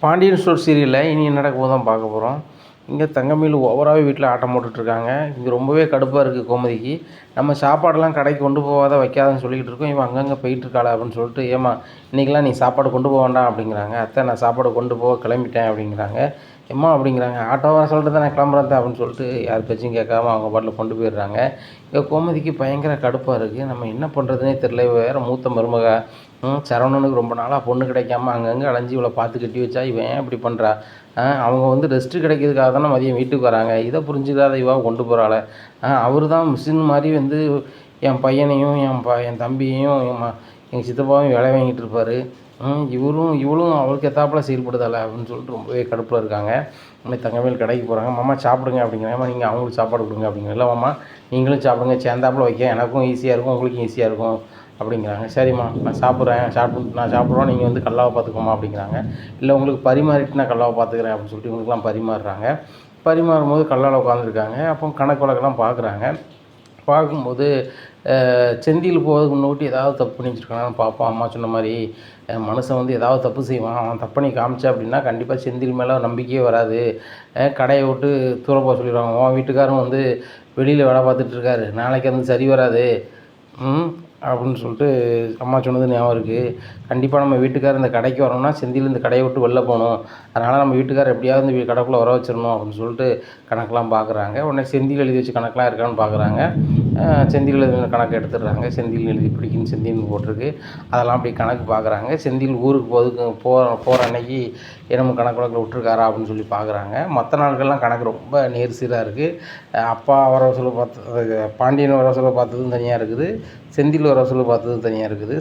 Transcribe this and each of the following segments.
Pandian store சீரியலில் இனி என்ன நடக்க தான் பார்க்க போகிறோம். இங்கே தங்கமயில் ஓவராகவே வீட்டில் ஆட்டம் போட்டுட்ருக்காங்க. இங்கே ரொம்பவே கடுப்பாக இருக்குது கோமதிக்கு. நம்ம சாப்பாடெல்லாம் கடைக்கு கொண்டு போகாத வைக்காதன்னு சொல்லிக்கிட்டு இருக்கோம். இவன் அங்கங்கே போயிட்டுருக்காள அப்படின்னு சொல்லிட்டு, ஏமா இன்றைக்கெலாம் நீ சாப்பாடு கொண்டு போக வேண்டாம் அப்படிங்கிறாங்க. அத்தை நான் சாப்பாடு கொண்டு போக கிளம்பிட்டேன் அப்படிங்கிறாங்க. எம்மா அப்படிங்கிறாங்க. ஆட்டோ வர சொல்லிட்டு தான் நான் கிளம்புறேன் அப்படின்னு சொல்லிட்டு யார் பேச்சும் கேட்காம அவங்க பாட்டில் கொண்டு போயிடுறாங்க. இங்கே கோமதிக்கு பயங்கர கடுப்பாக இருக்குது. நம்ம என்ன பண்ணுறதுனே தெரில. வேறு மூத்த மருமக சரவணனுக்கு ரொம்ப நாளாக பொண்ணு கிடைக்காம அங்கங்கே அலைஞ்சி இவளை பார்த்து கட்டி வச்சா இவன் ஏன் இப்படி பண்ணுறா? அவங்க வந்து ரெஸ்ட்டு கிடைக்கிறதுக்காக தானே மதியம் வீட்டுக்கு வராங்க. இதை புரிஞ்சுக்காத இவா கொண்டு போகிறாள். அவர் தான் மிஷின் மாதிரி வந்து என் பையனையும் என் தம்பியையும் எங்கள் சித்தப்பாவையும் வேலை வாங்கிட்டு இருப்பார். இவளும் அவளுக்கு எத்தாப்புல செயல்படுதால அப்படின்னு சொல்லிட்டு ரொம்பவே கடுப்பில் இருக்காங்க. இன்னைக்கு தங்கமயில் கடைக்கு போகிறாங்க. மாமா சாப்பிடுங்க அப்படிங்கிறாங்க. நீங்கள் அவங்களுக்கு சாப்பாடு கொடுங்க அப்படிங்கிற. இல்லை மாமா நீங்களும் சாப்பிடுங்க, சேர்ந்தாப்புல வைக்க எனக்கும் ஈஸியாக இருக்கும் உங்களுக்கும் ஈஸியாக இருக்கும் அப்படிங்கிறாங்க. சரிம்மா நான் சாப்பிட்றேன், நான் சாப்பிட்றோம், நீங்கள் வந்து கல்லாவை பார்த்துக்கோமா அப்படிங்கிறாங்க. இல்லை உங்களுக்கு பரிமாறிட்டு நான் கல்லாவை பார்த்துக்கிறேன் அப்படின்னு சொல்லிட்டு இவங்களுக்குலாம் பரிமாறுறாங்க. பரிமாறும்போது கல்லால் உட்காந்துருக்காங்க. அப்போ கணக்கு வழக்கெல்லாம் பார்க்குறாங்க. பார்க்கும்போது செந்தில் போகிறதுக்கு முன்னாடி ஏதாவது தப்பு பண்ணி வச்சுருக்காங்கன்னு பார்ப்போம். அம்மா சொன்ன மாதிரி மனுஷன் வந்து ஏதாவது தப்பு செய்வான். அவன் தப்பு பண்ணி காமிச்சா அப்படின்னா கண்டிப்பாக செந்தில் மேலே நம்பிக்கையே வராது. கடையை விட்டு தூர போக சொல்லிடுவாங்க. உன் வீட்டுக்காரரும் வந்து வெளியில் வேலை பார்த்துட்ருக்காரு, நாளைக்கு வந்து சரி வராது அப்படின்னு சொல்லிட்டு அம்மா சொன்னது ஞாபகம் இருக்குது. கண்டிப்பாக நம்ம வீட்டுக்காரர் இந்த கடைக்கு வரணும்னா செந்தில் இந்த கடையை விட்டு வெளில போகணும். அதனால் நம்ம வீட்டுக்காரர் எப்படியாவது இந்த கடைக்குள்ளே வர வச்சிடணும் அப்படின்னு சொல்லிட்டு கணக்கெலாம் பார்க்குறாங்க. உடனே செந்தில் எழுதி வச்சு கணக்கெலாம் இருக்கான்னு பார்க்குறாங்க. செந்தில் எழுதி கணக்கு எடுத்துடுறாங்க. செந்தில் எழுதி பிடிக்குன்னு செந்தில்னு போட்டிருக்கு. அதெல்லாம் அப்படி கணக்கு பார்க்குறாங்க. செந்தில் ஊருக்கு போகிற அன்னைக்கு நம்ம கணக்கு வழக்கில் விட்டுருக்காரா அப்படின்னு சொல்லி பார்க்குறாங்க. மற்ற நாட்கள்லாம் கணக்கு ரொம்ப நேர்சீராக இருக்குது. அப்பா வர சொல்ல பார்த்து பாண்டியன் வர சொல்ல பார்த்ததும் தனியாக இருக்குது. செந்தில் வர சொல்ல பார்த்தது தனியாக இருக்குது.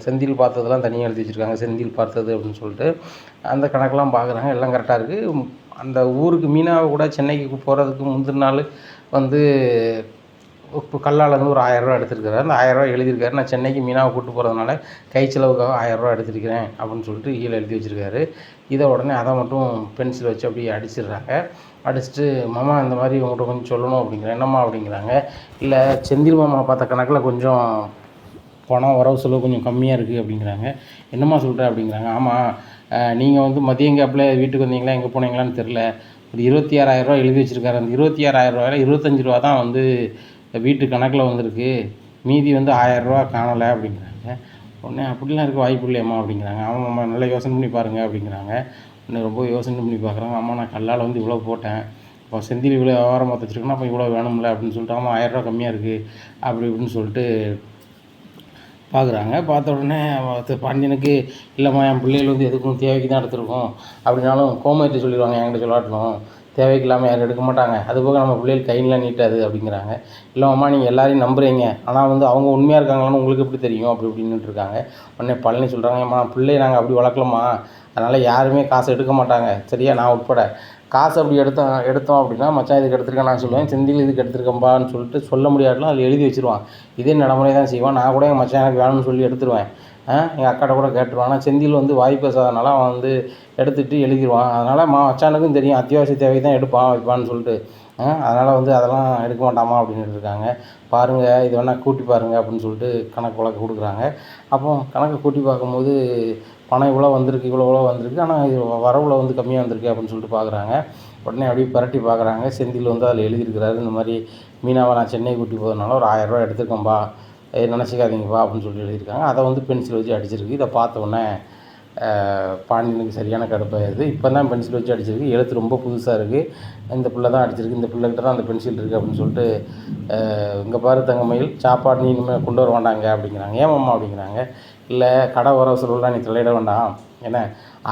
செந்தில் பார்த்ததெல்லாம் தனியாக எழுதி வச்சுருக்காங்க. செந்தில் பார்த்தது அப்படின்னு சொல்லிட்டு அந்த கணக்கெலாம் பார்க்குறாங்க. எல்லாம் கரெக்டாக இருக்குது. அந்த ஊருக்கு மீனாவை கூட சென்னைக்கு போகிறதுக்கு முந்தின நாள் வந்து இப்போ கல்லாலேருந்து ஒரு 1000 ரூபா எடுத்துருக்காரு. அந்த 1000 ரூபா எழுதியிருக்காரு. நான் சென்னைக்கு மீனாவை கூப்பிட்டு போகிறதுனால கை செலவுக்காக 1000 ரூபா எடுத்துருக்கிறேன் அப்படின்னு சொல்லிட்டு கீழே எழுதி வச்சுருக்காரு. இதை உடனே அதை மட்டும் பென்சில் வச்சு அப்படியே அடிச்சிடுறாங்க. அடிச்சுட்டு மாமா இந்த மாதிரி உங்கள்கிட்ட கொஞ்சம் சொல்லணும் அப்படிங்கிறேன். என்னம்மா அப்படிங்கிறாங்க. இல்லை செந்தில் மாமா பார்த்த கணக்கில் கொஞ்சம் பணம் வரவு செலவு கொஞ்சம் கம்மியாக இருக்குது அப்படிங்கிறாங்க. என்னம்மா சொல்கிறேன் அப்படிங்கிறாங்க. ஆமாம் நீங்கள் வந்து மதியம் கேப்பில் வீட்டுக்கு வந்தீங்களா எங்கே போனீங்களான்னு தெரில, ஒரு 26,000 ரூபா எழுதி வச்சுருக்காரு. அந்த 26,000 ரூபாயில் 25 ரூபா தான் வந்து வீட்டு கணக்கில் வந்திருக்கு, மீதி வந்து 1000 ரூபா காணலை அப்படிங்கிறாங்க. உடனே அப்படிலாம் இருக்க வாய்ப்பு இல்லையம்மா அப்படிங்கிறாங்க. ஆமாம்மா நல்லா யோசனை பண்ணி பாருங்கள் அப்படிங்கிறாங்க. உடனே ரொம்ப யோசனை பண்ணி பார்க்குறாங்க. அம்மா நான் கல்லால் வந்து இவ்வளோ போட்டேன், இப்போ செந்தில் இவ்வளோ வியாபாரம் பார்த்து வச்சுருக்கேன்னா அப்போ இவ்வளோ வேணும்ல அப்படின்னு சொல்லிட்டு, ஆமாம் 1000 ரூபா கம்மியாக இருக்குது அப்படி இப்படின்னு சொல்லிட்டு பார்க்குறாங்க. பார்த்த உடனே பாண்டியனுக்கு இல்லைம்மா என் பிள்ளைகள் வந்து எதுக்கும் தேவைக்கு தான் எடுத்துருக்கோம் அப்படின்னாலும் கோமதிட்டு சொல்லிடுவாங்க, என்கிட்ட சொல்லாட்டணும், தேவைக்கு இல்லாமல் யாரும் எடுக்க மாட்டாங்க, அதுபோக நம்ம பிள்ளைகள் கையிலாம் நீட்டாது அப்படிங்கிறாங்க. இல்லைம்மா நீங்கள் எல்லாரையும் நம்புறீங்க, ஆனால் வந்து அவங்க உண்மையாக இருக்காங்களான்னு உங்களுக்கு எப்படி தெரியும் அப்படி இப்படின்னுட்டு இருக்காங்க. உடனே பழனி சொல்கிறாங்க, ஏம்மா பிள்ளையை நாங்கள் அப்படி வளர்க்கலாமா, அதனால் யாருமே காசை எடுக்க மாட்டாங்க சரியா, நான் உட்பட. காசு அப்படி எடுத்தோம் அப்படின்னா மச்சான் இதுக்கு எடுத்துருக்கேன் நான் சொல்லுவேன், செந்தில் இதுக்கு எடுத்துருக்கேன்பான்னு சொல்லிட்டு சொல்ல முடியாதுலாம் அதில் எழுதி வச்சுருவான். இதே நடைமுறை தான் செய்வான். நான் கூட எங்கள் மச்சான் எனக்கு வேணும்னு சொல்லி எடுத்துருவேன். எங்கள் அக்காட்ட கூட கேட்டுருவான். ஆனால் செந்தில் வந்து வாய் பேசாதனால அவன் வந்து எடுத்துகிட்டு எழுதிடுவான். அதனால் மச்சானுக்கும் தெரியும் அத்தியாவசிய தேவை தான் எடுப்பான் வைப்பான்னு சொல்லிட்டு. அதனால் வந்து அதெல்லாம் எடுக்க மாட்டாமா அப்படின்னு இருக்காங்க. பாருங்கள் இது வேணால் கூட்டி பாருங்கள் அப்படின்னு சொல்லிட்டு கணக்கு வழக்கு கொடுக்குறாங்க. அப்போ கணக்கை கூட்டி பார்க்கும்போது பணம் இவ்வளோ வந்திருக்கு, இவ்வளோ வந்திருக்கு, ஆனால் இது வரவில் வந்து கம்மியாக வந்திருக்கு அப்படின்னு சொல்லிட்டு பார்க்குறாங்க. உடனே அப்படியே பரட்டி பார்க்குறாங்க. செந்தில் வந்து அதில் எழுதியிருக்கிறாரு, இந்த மாதிரி மீனாவை நான் சென்னை கூட்டி போகிறதுனால ஒரு 1000 ரூபா எடுத்துருக்கேன்பா, நினச்சிக்காதீங்கப்பா அப்படின்னு சொல்லி எழுதியிருக்காங்க. அதை வந்து பென்சில் வச்சு அடிச்சிருக்கு. இதை பார்த்த உடனே பாண்டியனுக்கு சரியான கடுப்பாயிருது. இப்போ தான் பென்சில் வச்சு அடிச்சிருக்கு. எழுத்து ரொம்ப புதுசாக இருக்குது, இந்த பிள்ளை தான் அடிச்சிருக்கு, இந்த பிள்ளைகிட்ட தான் அந்த பென்சில் இருக்குது அப்படின்னு சொல்லிட்டு, இங்கே பாரு தங்கமயில் சாப்பாடு நீ இனிமேல் கொண்டு வர வேண்டாங்க அப்படிங்கிறாங்க. ஏமாம்மா அப்படிங்கிறாங்க. இல்லை கடை வர சொல்லலாம் நீ தலையிட வேண்டாம், ஏன்னா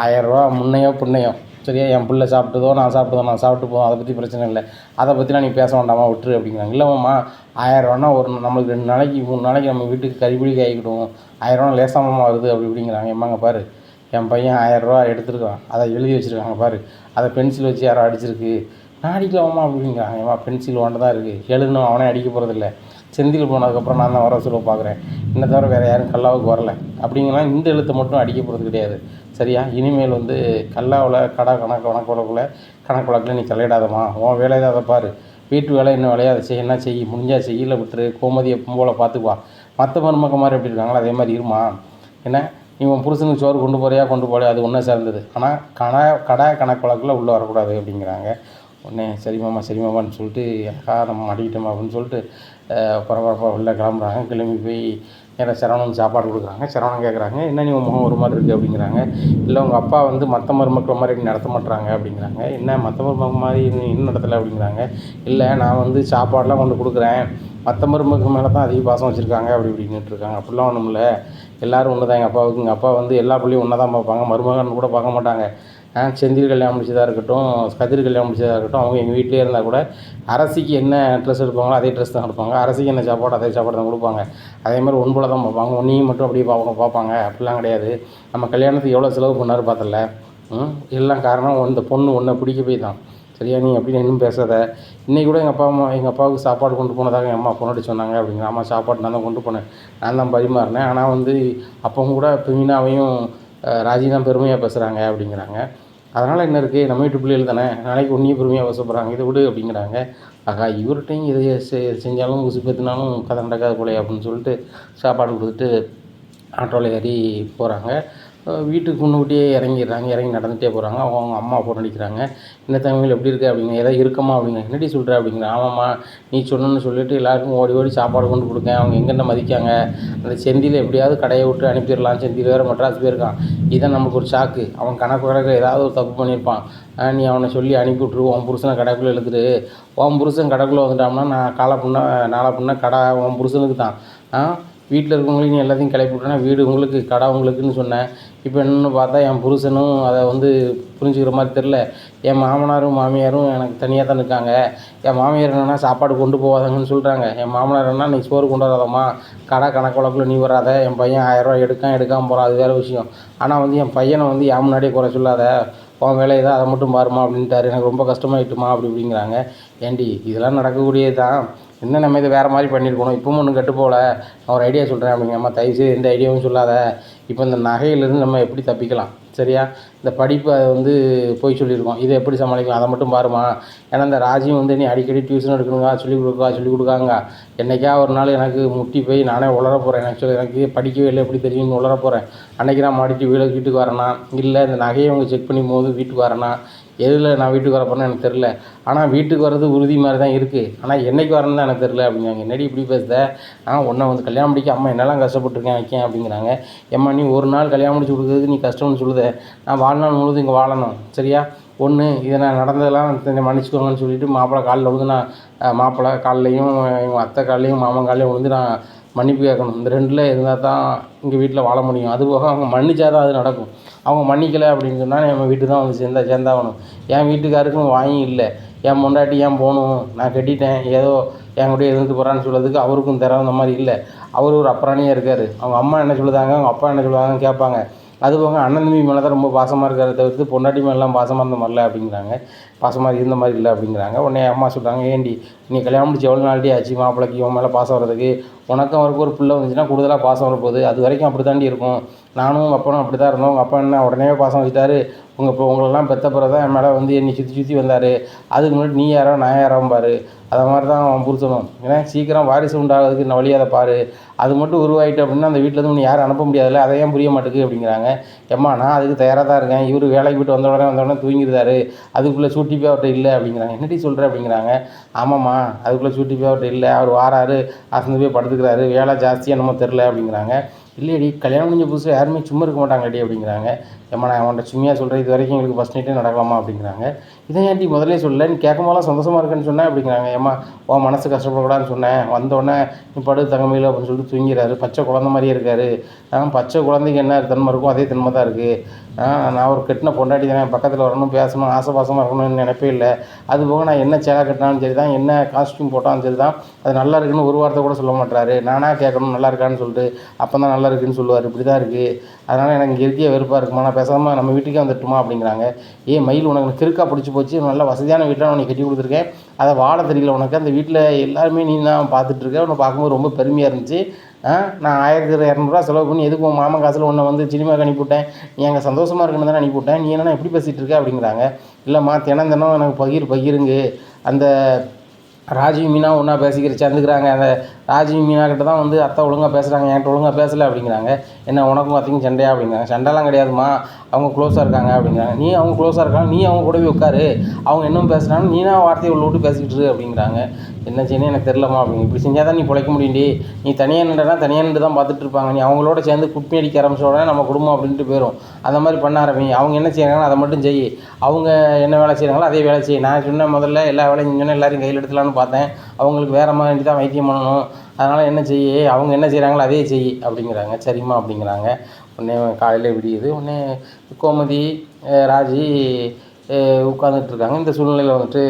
1000 ரூபா முன்னையோ பின்னையோ சரியா, என் பிள்ளை சாப்பிட்டதோ நான் சாப்பிட்டு போதும், அதை பற்றி பிரச்சனை இல்லை, அதை பற்றிலாம் நீ பேச வேண்டாமா விட்டுரு அப்படிங்கிறாங்க. இல்லைம்மா 1000 ரூபான்னா ஒரு நம்மளுக்கு 2 நாளைக்கு 3 நாளைக்கு நம்ம வீட்டுக்கு கறிபிடி காய்க்கிடும், 1000 ரூபா லேசாமமாக வருது அப்படி இப்படிங்கிறாங்க. எம்மாங்க பாரு என் பையன் 1000 ரூபா எடுத்துருக்கான், அதை எழுதி வச்சுருக்காங்க பாரு, அதை பென்சில் வச்சு யாரோ அடிச்சிருக்கு, நான் அடிக்கலாமா அப்படிங்கிறாங்க. ஏமா பென்சில் ஒன்று தான் இருக்குது, எழுதணும், அவனே அடிக்க போகிறதில்ல, செந்தில் போனதுக்கப்புறம் நான் தான் வர சொல்ல பார்க்குறேன், என்னை தவிர வேறு யாரும் கல்லாவுக்கு வரல அப்படிங்கலாம், இந்த எழுத்தை மட்டும் அடிக்க போகிறது கிடையாது சரியா. இனிமேல் வந்து கல்லாவில் கணக்கு வழக்கில் நீ தலையிடாதம்மா, உன் வேலையை தான் அதை பாரு, வீட்டு வேலை என்ன வேலையை அதை செய்ய, என்ன செய்ய முடிஞ்சால் செய்யல விட்டுரு, கோமதியை போல பார்த்துக்குவா, மற்ற மருமக மாதிரி எப்படி இருக்காங்களோ அதே மாதிரி இருமா, என்ன நீ உன் புருஷனுக்கு சோறு கொண்டு போறியா கொண்டு போகலையா அது ஒன்றா சேர்ந்தது. ஆனால் கடை கணக்கு வழக்கில் உள்ளே வரக்கூடாது அப்படிங்கிறாங்க. உடனே சரிமாமான்னு சொல்லிட்டு நம்ம மாட்டிக்கிட்டோமா அப்படின்னு சொல்லிட்டு பரபரப்பாக வெளில கிளம்புறாங்க. கிளம்பி போய் நேராக சரவணன் சாப்பாடு கொடுக்குறாங்க. சரவணன் கேட்குறாங்க, என்ன நீ உன் முகம் ஒரு மாதிரி இருக்குது அப்படிங்கிறாங்க. இல்லை உங்கள் அப்பா வந்து மற்ற மருமக்கள் மாதிரி நடத்த மாட்டுறாங்க அப்படிங்கிறாங்க. என்ன மற்ற மருமக்கள் மாதிரி இன்னும் நடத்தலை அப்படிங்கிறாங்க. இல்லை நான் வந்து சாப்பாடெலாம் கொண்டு கொடுக்குறேன், மற்ற மருமக்கள் மேலே தான் அதிக பாசம் வச்சுருக்காங்க அப்படின்ட்டு இருக்காங்க. அப்படிலாம் ஒன்றும் இல்லை, எல்லோரும் ஒன்று தான். எங்கள் அப்பாவுக்கு எங்கள் அப்பா வந்து எல்லா பிள்ளையும் ஒன்றா தான் பார்ப்பாங்க, மருமகன் கூட பார்க்க மாட்டாங்க. செந்தில் கல்யாணம் முடிச்சதாக இருக்கட்டும், கதிர் கல்யாணம் முடிச்சதாக இருக்கட்டும், அவங்க எங்கள் வீட்டிலே இருந்தால் கூட அரசிக்கு என்ன ட்ரெஸ் எடுப்பாங்களோ அதே ட்ரெஸ் தான் எடுப்பாங்க, அரசிக்கு என்ன சாப்பாடு அதே சாப்பாடு தான் கொடுப்பாங்க. அதேமாதிரி ஒன்போல தான் பார்ப்பாங்க, ஒன்றையும் மட்டும் அப்படியே பார்ப்பாங்க. அப்படிலாம் கிடையாது. நம்ம கல்யாணத்துக்கு எவ்வளோ செலவு பண்ணார் பார்த்தல. எல்லாம் காரணம் இந்த பொண்ணு ஒன்றை பிடிக்க போய் தான். சரியா, நீ அப்படின்னு இன்னும் பேசாத. இன்றைக்கி கூட எங்கள் அப்பாவுக்கு சாப்பாடு கொண்டு போனதாக எங்கள் அம்மா பொண்ணாடி சொன்னாங்க அப்படிங்கிற. அம்மா சாப்பாடு நான் தான் கொண்டு போனேன், நான் தான் பரிமாறினேன். ஆனால் வந்து அப்போ கூட மீனாவையும் ராஜி தான் பெருமையாக பேசுகிறாங்க அப்படிங்கிறாங்க. அதனால் என்ன இருக்குது, நம்ம வீட்டு பிள்ளைகள் தானே, நாளைக்கு ஒன்றையும் பெருமையாக பேசப்படுறாங்க, இதை விடு அப்படிங்கிறாங்க. ஆகா, இவர்கிட்டையும் இதை செஞ்சாலும் உசுப்பேற்றினாலும் கதை நடக்காத போலே அப்படின்னு சொல்லிட்டு சாப்பாடு கொடுத்துட்டு ஆட்டோவில் ஏறி போகிறாங்க. வீட்டுக்கு முன்னுக்கிட்டே இறங்கிடுறாங்க. இறங்கி நடந்துகிட்டே போகிறாங்க. அவங்க அம்மா ஃபோன் அடிக்கிறாங்க. என்ன தங்கங்கள் எப்படி இருக்குது அப்படிங்க. ஏதாவது இருக்கமா அப்படிங்க. என்னடி சொல்கிற அப்படிங்கிற. ஆமாம்மா, நீ சொன்னு சொல்லிவிட்டு எல்லாருக்கும் ஓடி ஓடி சாப்பாடு கொண்டு கொடுக்கேன், அவங்க எங்கென்ன மதிக்காங்க. அந்த செந்தில் எப்படியாவது கடையை விட்டு அனுப்பிடலாம், செந்தில் வேறு மெட்ராஸ் போயிருக்கான், இதுதான் நமக்கு ஒரு சாக்கு. அவன் கணக்கு ஏதாவது ஒரு தப்பு பண்ணியிருப்பான், நீ அவனை சொல்லி அனுப்பி விட்ரு, உன் புருஷனை கடைக்குள்ளே இழுத்துட்டு. உன் புருஷன் கடைக்குள்ளே வந்துட்டான்னா நான் நாளை பின்ன கடை உன் புருஷனுக்கு தான். வீட்டில் இருக்கவங்களையும் நீ எல்லாத்தையும் கிளப்பி விட்டேன்னா வீடு உங்களுக்கு கடை உங்களுக்குன்னு சொன்னேன். இப்போ என்னென்னு பார்த்தா என் புருஷனும் அதை வந்து புரிஞ்சுக்கிற மாதிரி தெரில. என் மாமனாரும் மாமியாரும் எனக்கு தனியாக தான் இருக்காங்க. என் மாமியார் என்னென்னா சாப்பாடு கொண்டு போகாதங்கன்னு சொல்கிறாங்க. என் மாமனார் என்ன, நீ சோறு கொண்டு வராதம்மா, கடை கணக்கு வழக்கில் நீ வராத, என் பையன் 1000 ரூபா எடுக்காமல் போகிறான், அது வேறு விஷயம். ஆனால் வந்து என் பையனை வந்து என் முன்னாடியே குறை சொல்லாத, உன் வேலையை தான், அதை மட்டும் பாருமா அப்படின்ட்டாரு. எனக்கு ரொம்ப கஷ்டமாயிட்டுமா அப்படிங்கிறாங்க. ஏண்டி இதெல்லாம் நடக்கக்கூடியது தான், இன்னும் நம்ம இதை வேறு மாதிரி பண்ணியிருக்கணும், இப்பவும் ஒன்றும் கெட்டு போகல, நான் ஒரு ஐடியா சொல்கிறேன் அப்படிங்கம்மா. தயவுசெய்து எந்த ஐடியாவும் சொல்லாத. இப்போ இந்த நகையிலேருந்து நம்ம எப்படி தப்பிக்கலாம், சரியா? இந்த படிப்பு அதை வந்து போய் சொல்லியிருக்கோம், இதை எப்படி சமாளிக்கலாம், அதை மட்டும் பாருமா. ஏன்னா இந்த ராஜியும் வந்து நீ அடிக்கடி டியூஷன் எடுக்கணுங்க, சொல்லிக் கொடுக்காங்க. என்றைக்கா ஒரு நாள் எனக்கு முட்டி போய் நானே உளர போகிறேன், எனக்கு படிக்கவே இல்லை எப்படி தெரியும்னு உளர போகிறேன். அன்றைக்கி நான் மாடிட்டு வீட்டுக்கு வரேனா, இல்லை இந்த நகையை அவங்க செக் பண்ணி போது வீட்டுக்கு வரேனா, எதில் நான் வீட்டுக்கு வரப்போன்னு எனக்கு தெரில. ஆனால் வீட்டுக்கு வர்றது உறுதி மாதிரி தான் இருக்குது, ஆனால் என்றைக்கு வரணுன்னு தான் எனக்கு தெரில அப்படிங்கிறாங்க. என்னடி இப்படி பேசுத, உன்னை வந்து கல்யாணம் முடிக்க அம்மா என்னெல்லாம் கஷ்டப்பட்டுருக்கேன் வைக்கேன் அப்படிங்கிறாங்க. ஏம்மா நீ ஒரு நாள் கல்யாணம் முடிச்சு கொடுக்குறதுக்கு நீ கஷ்டம்னு சொல்லுத, நான் வாழ்நாள் முழுவதும் இங்கே வாழணும், சரியா? ஒன்று இதை நான் நடந்ததெல்லாம் மன்னிச்சுக்கோங்கன்னு சொல்லிவிட்டு மாப்பிள்ளை காலில் விழுந்து நான் மாப்பிள்ளை கால்லையும் எங்கள் அத்தை கால்லையும் மாமன் கால்லையும் விழுந்து நான் மன்னிப்பு கேட்கணும். இந்த ரெண்டில் இருந்தால் தான் இங்கே வீட்டில் வாழ முடியும். அதுபோக அவங்க மன்னிச்சா தான் அது நடக்கும். அவங்க மன்னிக்கலை அப்படின்னு சொன்னால் நம்ம வீட்டுக்கு தான் வந்து சேர்ந்தாகணும். என் வீட்டுக்காருக்கும் வாங்கி இல்லை, என் பொண்டாட்டி ஏன் போகணும், நான் கட்டிட்டேன், ஏதோ என் கூட இருந்து போகிறான்னு சொல்கிறதுக்கு அவருக்கும் தராத மாதிரி இல்லை. அவர் ஒரு அப்புறாணியாக இருக்கார். அவங்க அம்மா என்ன சொல்லுதாங்க, அவங்க அப்பா என்ன சொல்லுவாங்கன்னு கேட்பாங்க. அதுபோக அண்ணன் தம்பி மேலே தான் ரொம்ப பாசமாக இருக்காரு தவிர்த்து பொண்டாட்டி மேலாம் பாசமாக இருந்த மாதிரில அப்படிங்கிறாங்க. பாசமாக இருந்த மாதிரி இல்லை அப்படிங்கிறாங்க. உடனே அம்மா சொல்கிறாங்க, ஏண்டி நீ கல்யாணம் முடிச்சு எவ்வளோ நாள்டி ஆச்சு மாப்பிள்ளைக்கு இவன் மேலே பாசம் வர்றதுக்கு, உனக்கும் அவருக்கு ஒரு பிள்ளை வந்துச்சுன்னா கூடுதலாக பாசம் வரப்போகுது, அது வரைக்கும் அப்படி தாண்டி இருக்கும். நானும் உங்கள் அப்பனும் அப்படி தான் இருந்தோம். உங்கள் அப்பா என்ன உடனே பாசம் வச்சுட்டாரு, உங்களெல்லாம் பெற்ற பிறகு தான் என் மேலே வந்து என்னை சுற்றி வந்தார், அதுக்கு முன்னாடி நீ யாரோ நான் யாரோம் பாரு, அதை மாதிரி தான் அவன் புரிச்சணும். ஏன்னா சீக்கிரம் வாரிசு உண்டாகிறதுக்கு நான் வழி அதை பாரு, அது மட்டும் உருவாயிட்டு அப்படின்னா அந்த வீட்டிலேருந்து நீ யாரும் அனுப்ப முடியாதுல்ல, அதை ஏன் புரிய மாட்டேங்குது அப்படிங்கிறாங்க. ஏம்மா நான் அதுக்கு தயாராக தான் இருக்கேன், இவர் வேலைக்கு போய்ட்டு வந்தவுடனே தூங்கிடுறாரு, அதுக்குள்ளே சூட்டிப்பே அவர்கிட்ட இல்லை அப்படிங்கிறாங்க. என்னடி சொல்கிற அப்படிங்கிறாங்க. ஆமாம்மா அதுக்குள்ளே சூட்டிப்பே அவர்கிட்ட இல்லை, அவர் வாராரு அசந்து போய் படுத்துக்கிறாரு, வேலை ஜாஸ்தியாக என்னமோ தெரில அப்படிங்கிறாங்க. இல்லையடி கல்யாணம் முடிஞ்ச புதுசு யாருமே சும்மா இருக்க மாட்டாங்கடி அப்படிங்கிறாங்க. ஏம்மா நான் அவன்கிட்ட சும்மையாக சொல்கிறேன், இது வரைக்கும் எங்களுக்கு ஃபஸ்ட் நைட்டே நடக்கலாமா அப்படிங்கிறாங்க. இதை ஏன்டி முதலே சொல்லலை, நீ கேட்கும் போதெல்லாம் சந்தோஷமாக இருக்குன்னு சொன்னேன் அப்படிங்கிறாங்க. ஏம்மா உன் மனசு கஷ்டப்படக்கூடாதுன்னு சொன்னேன், வந்தோடனே நீ படு தங்கமையில் அப்படின்னு சொல்லிட்டு தூங்கிறாரு. பச்சை குழந்த மாதிரியே இருக்கார். பச்சை குழந்தைக்கு என்ன தன்மை இருக்கும் அதே தன்மை தான் இருக்குது. நான் ஒரு கெட்டின பொண்டாட்டி தானே, பக்கத்தில் வரணும் பேசணும் ஆசைபாசமாக இருக்கணும்னு நினைப்பே இல்லை. அதுபோக நான் என்ன சேலை கட்டினாலும் சரி தான், என்ன காஸ்ட்யூம் போட்டாலும் சரி தான், அது நல்லா இருக்குன்னு ஒரு வார்த்தை கூட சொல்ல மாட்டாரு. நானாக கேட்கணும் நல்லா இருக்கான்னு சொல்லிட்டு, அப்போ தான் நல்லா இருக்குன்னு சொல்லுவார். இப்படி தான் இருக்குது. அதனால் எனக்கு இங்கே இருக்கிய வெறுப்பாக இருக்குமா, நான் பேசாமல் நம்ம வீட்டுக்கே வந்துட்டுமா அப்படிங்கிறாங்க. மயில் உனக்கு கிறுக்கா பிடிச்சி போச்சு, நல்ல வசதியான வீட்டில் உனக்கு கட்டி கொடுத்துருக்கேன், அதை வாழ தெரியல உனக்கு, அந்த வீட்டில் எல்லாருமே நீ தான் பார்த்துட்ருக்க, உன்னை பார்க்கும்போது ரொம்ப பெருமையாக இருந்துச்சு. நான் 1200 செலவு பண்ணி எதுக்கு உன் மாமன் காசில் உன்னை வந்து சினிமாவுக்கு அனுப்பிவிட்டேன், நீ அங்கே சந்தோஷமாக இருக்குன்னு தானே அனுப்பிவிட்டேன், நீ என்னென்னா எப்படி பேசிகிட்டு இருக்க அப்படிங்கிறாங்க. இல்லைம்மா தினம் எனக்கு பகிருங்க, அந்த ராஜி மீனா ஒன்றா பேசிக்கிற சேர்ந்துக்கிறாங்க, அந்த ராஜி மீனா கிட்ட தான் வந்து அத்தை ஒழுங்காக பேசுகிறாங்க, என்கிட்ட ஒழுங்காக பேசலை அப்படிங்கிறாங்க. என்ன உனக்கும் அத்தைக்கும் சண்டையா அப்படிங்கிறாங்க. சண்டைலாம் கிடையாதுமா, அவங்க க்ளோஸாக இருக்காங்க அப்படிங்கிறாங்க. நீ அவங்க க்ளோஸாக இருக்காங்க, நீ அவங்க கூடவே உட்காரு, அவங்க இன்னும் பேசுகிறாங்க, நீனா வார்த்தையை உள்ள விட்டு பேசிக்கிட்டு இரு அப்படிங்கிறாங்க. என்ன செய்யணும் எனக்கு தெரிலம்மா அப்படிங்க. இப்படி செஞ்சால் தான் நீ பிழைக்க முடியும்டி, நீ தனியாக நின்றுனா தனியாக நின்று தான் பார்த்துட்டு இருப்பாங்க, நீ அவங்களோட சேர்ந்து குப்பி அடிக்க ஆரம்பிச்ச உடனே நம்ம குடும்பம் அப்படின்ட்டு போயிடும். அந்த மாதிரி பண்ண ஆரம்பி, அவங்க என்ன செய்கிறாங்களோ அதை மட்டும் செய், அவங்க என்ன வேலை செய்கிறாங்களோ அதே வேலை செய். நான் சொன்ன முதல்ல எல்லா வேலையும் செஞ்சோன்னே எல்லாரையும் கையில் எடுத்துலான்னு பார்த்தேன், அவங்களுக்கு வேறு மாதிரி தான் வைத்தியம் பண்ணணும், அதனால் என்ன செய்ய, அவங்க என்ன செய்கிறாங்களோ அதே செய் அப்படிங்கிறாங்க. சரிம்மா அப்படிங்கிறாங்க. உடனே காலையில் விடியுது. உடனே கோமதி ராஜி உட்காந்துட்ருக்காங்க. இந்த சூழ்நிலையில் வந்துட்டு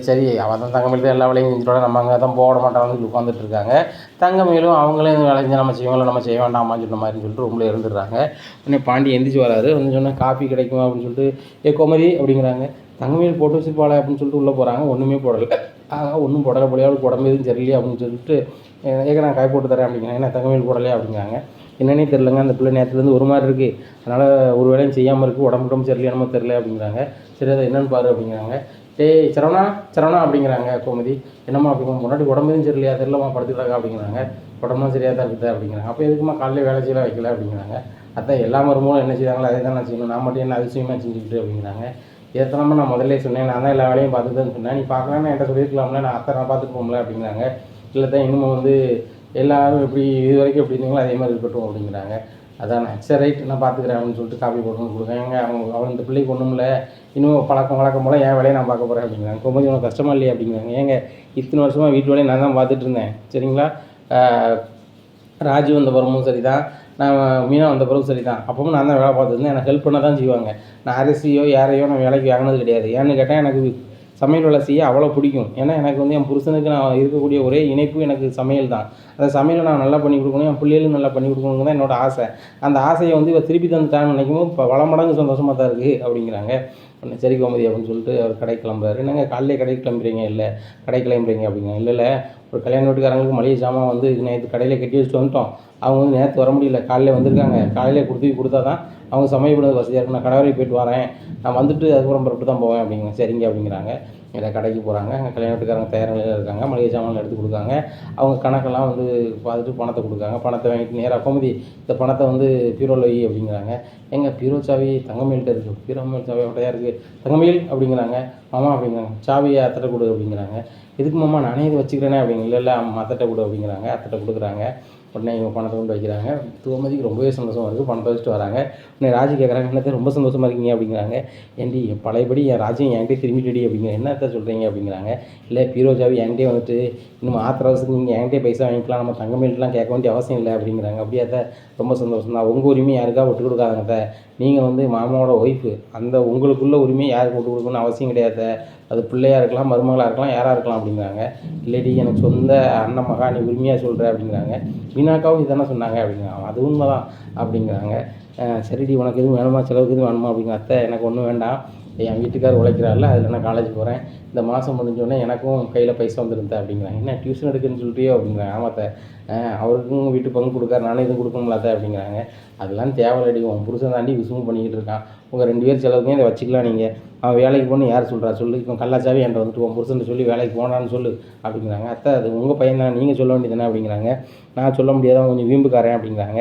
சரி அவன் தான் தங்கமயில் தான் எல்லா வேலையும் செஞ்சுட்டோட நம்ம அங்கே தான் போட மாட்டான்னு சொல்லி உட்காந்துட்ருக்காங்க. தங்கமயிலும் அவங்களே இந்த வேலை செஞ்சால் நம்ம செய்வோம்ல, நம்ம செய்ய வேண்டாமான்னு சொன்ன மாதிரின்னு சொல்லிட்டு ரூமில் இருந்துடுறாங்க. உடனே பாண்டி எந்திரிச்சு வராரு. வந்து சொன்னால் காஃபி கிடைக்குமா அப்படின்னு சொல்லிட்டு கோமதி அப்படிங்கிறாங்க. தங்கமயில் போட்டு வச்சுருப்பாளே அப்படின்னு சொல்லிட்டு உள்ளே போகிறாங்க. ஒன்றுமே போடலை. ஒன்றும் போடலை, போலையாவது உடம்பு எதுவும் சரியில்லையே அப்படின்னு சொல்லிட்டு நான் காய் போட்டு தரேன் அப்படிங்கிறாங்க. ஏன்னா தங்கமயில் போடலையே அப்படிங்கிறாங்க. என்னன்னே தெரிலங்க, அந்த பிள்ளை நேரத்துலேருந்து ஒரு மாதிரி இருக்குது, அதனால் ஒரு வேலையும் செய்யாமல் இருக்குது, உடம்பு சரியில்லை என்னமோ தெரில அப்படிங்கிறாங்க. சரி அதை என்னென்னு பாரு அப்படிங்கிறாங்க. டேய் சரவணா அப்படிங்கிறாங்க கோமதி. என்னம்மா அப்படிங்க, முன்னாடி உடம்பு எதுவும் சரியில்லையா, தெரிலம்மா படுத்துக்கிறாங்க அப்படிங்கிறாங்க. உடம்புலாம் சரியாக தான் இருக்குது அப்படிங்கிறாங்க. அப்போ எதுக்குமா காலையில் வேலை செய்யலாம் வைக்கல அப்படிங்கிறாங்க. அதான் எல்லா மருமகளும் என்ன செய்வாங்களோ அதே தான் நான் செய்யணும், நான் மட்டும் என்ன அதிசயமாக செஞ்சுக்கிட்டு அப்படிங்கிறாங்க. எத்தனமா நான் முதல்ல சொன்னேன், நான் தான் எல்லா வேலையும் பார்த்துதான் சொன்னேன், நீ பார்க்கலான்னு என்கிட்ட சொல்லியிருக்கலாம்ல, நான் அத்தை நான் பார்த்துக்குவோம்ல அப்படிங்கிறாங்க. இல்லை தான் இன்னமும் வந்து எல்லோரும் எப்படி இது வரைக்கும் எப்படி இருந்தீங்களோ அதே மாதிரி இருக்கட்டும் அப்படிங்கிறாங்க. அதான் சரி ரைட் நான் பார்த்துக்கிறேன் அப்படின்னு சொல்லிட்டு காப்பி போட்டு கொடுக்காங்க. அவங்க இந்த பிள்ளைக்கு ஒன்றும் இல்லை, இன்னும் வழக்கம் போல் என் வேலையை நான் பார்க்க போகிறேன் அப்படிங்கிறாங்க. கோமதி உனக்கு கஷ்டமாக இல்லையா அப்படிங்கிறாங்க. ஏங்க இத்தனை வருஷமாக வீட்டு வேலையை நான் தான் பார்த்துட்டு இருந்தேன் சரிங்களா, ராஜு வந்த பிறமும் சரி தான், நான் மீனா வந்த பிறகு சரி தான், அப்பவும் நான் தான் வேலை பார்த்துருந்தேன், எனக்கு ஹெல்ப் பண்ண தான் செய்வாங்க. நான் அரசியோ யாரையோ நான் வேலைக்கு வாங்கினது கிடையாது. ஏன்னு கேட்டால் எனக்கு சமையல் வேலை செய்ய அவ்வளோ பிடிக்கும். ஏன்னா எனக்கு வந்து என் புருஷனுக்கு நான் இருக்கக்கூடிய ஒரே இணைப்பு எனக்கு சமையல் தான். அந்த சமையலை நான் நல்லா பண்ணி கொடுக்கணும், என் பிள்ளைகளும் நல்லா பண்ணி கொடுக்கணுங்க தான் என்னோடய ஆசை. அந்த ஆசையை வந்து இவ திருப்பி தந்துட்டான்னு நினைக்கும்போது இப்போ பல மடங்கு சந்தோஷமாக தான் இருக்குது அப்படிங்கிறாங்க. சரி கோமதி அப்படின்னு சொல்லிட்டு அவர் கடைக்கு கிளம்புறாரு. என்னங்க காலையிலே கடைக்கு கிளம்புறீங்க, இல்லை கடைக்கு கிளம்புறீங்க அப்படிங்கிறாங்க. இல்லை ஒரு கல்யாண வீட்டுக்காரங்களுக்கு மளிகை சாமான் வந்து நேற்று கடையில் கட்டி வச்சுட்டு வந்துட்டோம், அவங்க வந்து நேற்று வர முடியல, காலையில் வந்திருக்காங்க, காலையிலே கொடுத்தா தான் அவங்க சமையல் பண்ணுறது வசதியாக இருக்கும், நான் கடை வரைக்கும் போயிட்டு வரேன், நான் வந்துட்டு அதுக்கப்புறம் புறப்பட்டு தான் போவேன் அப்படிங்க. சரிங்க அப்படிங்கிறாங்க. இல்லை கடைக்கு போகிறாங்க. அங்கே கல்யாண வீட்டுக்காரங்க தயார் நிலையில் இருக்காங்க. மளிகை சாமான் எடுத்து கொடுக்காங்க. அவங்க கணக்கெல்லாம் வந்து பார்த்துட்டு பணத்தை கொடுக்காங்க. பணத்தை வாங்கிட்டு நேராக கோமதி இந்த பணத்தை வந்து பீரோவில் வை அப்படிங்கிறாங்க. எங்கள் பீரோ சாவி தங்கமயில்கிட்ட இருக்குது, பீரோ சாவி அவட்டையாக இருக்குது, தங்கமயில் அப்படிங்கிறாங்க. மாமா அப்படிங்கிறாங்க. சாவியை அத்தட்ட கொடு அப்படிங்கிறாங்க. எதுக்கு மாமா நானே இது வச்சுக்கிறேனே அப்படிங்க. இல்லை அத்தட்ட கொடு அப்படிங்கிறாங்க. அத்தட்ட கொடுக்குறாங்க. உடனே இவங்க பணத்தை கொண்டு வைக்கிறாங்க. கோமதிக்கு ரொம்பவே சந்தோஷமாக இருக்குது. பணத்தை வச்சுட்டு வராங்க. உடனே ராஜி கேட்குறாங்க, என்னத்தை ரொம்ப சந்தோஷமாக இருக்கீங்க அப்படிங்கிறாங்க. ஏன்டி பழையபடி என் ராஜ்யம் என்கிட்டே திரும்பிட்டுடி அப்படிங்கிற, என்னத்தை சொல்கிறீங்க அப்படிங்கிறாங்க. இல்லை பீரோ சாவி என்கிட்டே வந்துட்டு இன்னும் ஆத்திர அவசரத்துக்கு நீங்கள் என்கிட்டே பைசா வாங்கிக்கலாம், நம்ம தங்கமயில்ட்டெலாம் கேட்க வேண்டிய அவசியம் இல்லை அப்படிங்கிறாங்க. அப்படியே அதை ரொம்ப சந்தோஷம் தான், உங்கள் உரிமை யாருக்கா விட்டு கொடுக்காதங்க, நீங்கள் வந்து மாமாவோட ஒய்ஃபு, அந்த உங்களுக்குள்ள உரிமையை யாருக்கு விட்டு கொடுக்கணும்னு அவசியம் கிடையாது, அது பிள்ளையாக இருக்கலாம், மருமகளாக இருக்கலாம், யாராக இருக்கலாம் அப்படிங்கிறாங்க. இல்லைடி எனக்கு சொந்த அண்ணன் மகா, நீ உரிமையாக சொல்கிற அப்படிங்கிறாங்க. மீனாக்காவும் இதானே சொன்னாங்க அப்படிங்கிறாங்க. அது உண்மை தான் அப்படிங்கிறாங்க. சரிடி உனக்கு எதுவும் வேணுமா, செலவுக்கு எதுவும் வேணுமா அப்படிங்கிற. அத்தை எனக்கு ஒன்றும் வேண்டாம், என் வீட்டுக்கார் உழைக்கிறாரில்ல, அதில் நான் காலேஜ் போகிறேன், இந்த மாதம் முடிஞ்சோடனே எனக்கும் கையில் பைசா வந்துருந்தா அப்படிங்கிறாங்க. என்ன டியூஷன் எடுக்குன்னு சொல்கிறியோ அப்படிங்கிறாங்க. ஆமாத்த அவருக்கும் வீட்டு பங்கு கொடுக்காரு, நானும் எதுவும் கொடுக்கணும்லாத்த அப்படிங்கிறாங்க. அதெல்லாம் தேவையில்லடி, உன் புருஷன் தாண்டி விசுமம் பண்ணிக்கிட்டு இருக்கான், உங்கள் 2 பேர் செலவுக்கும் இதை வச்சுக்கலாம், நீங்கள் அவன் வேலைக்கு போகணும் யார் சொல்கிறா சொல்லு, இப்போ கல்லாச்சாவே என்கிட்ட வந்துட்டு உன் புருஷன் சொல்லி வேலைக்கு போனான்னு சொல்லு அப்படிங்கிறாங்க. அத்தை அது உங்கள் பையன் தான், நீங்கள் சொல்ல வேண்டியதானே அப்படிங்கிறாங்க. நான் சொல்ல முடியாத கொஞ்சம் வீம்புக்காரன் அப்படிங்கிறாங்க.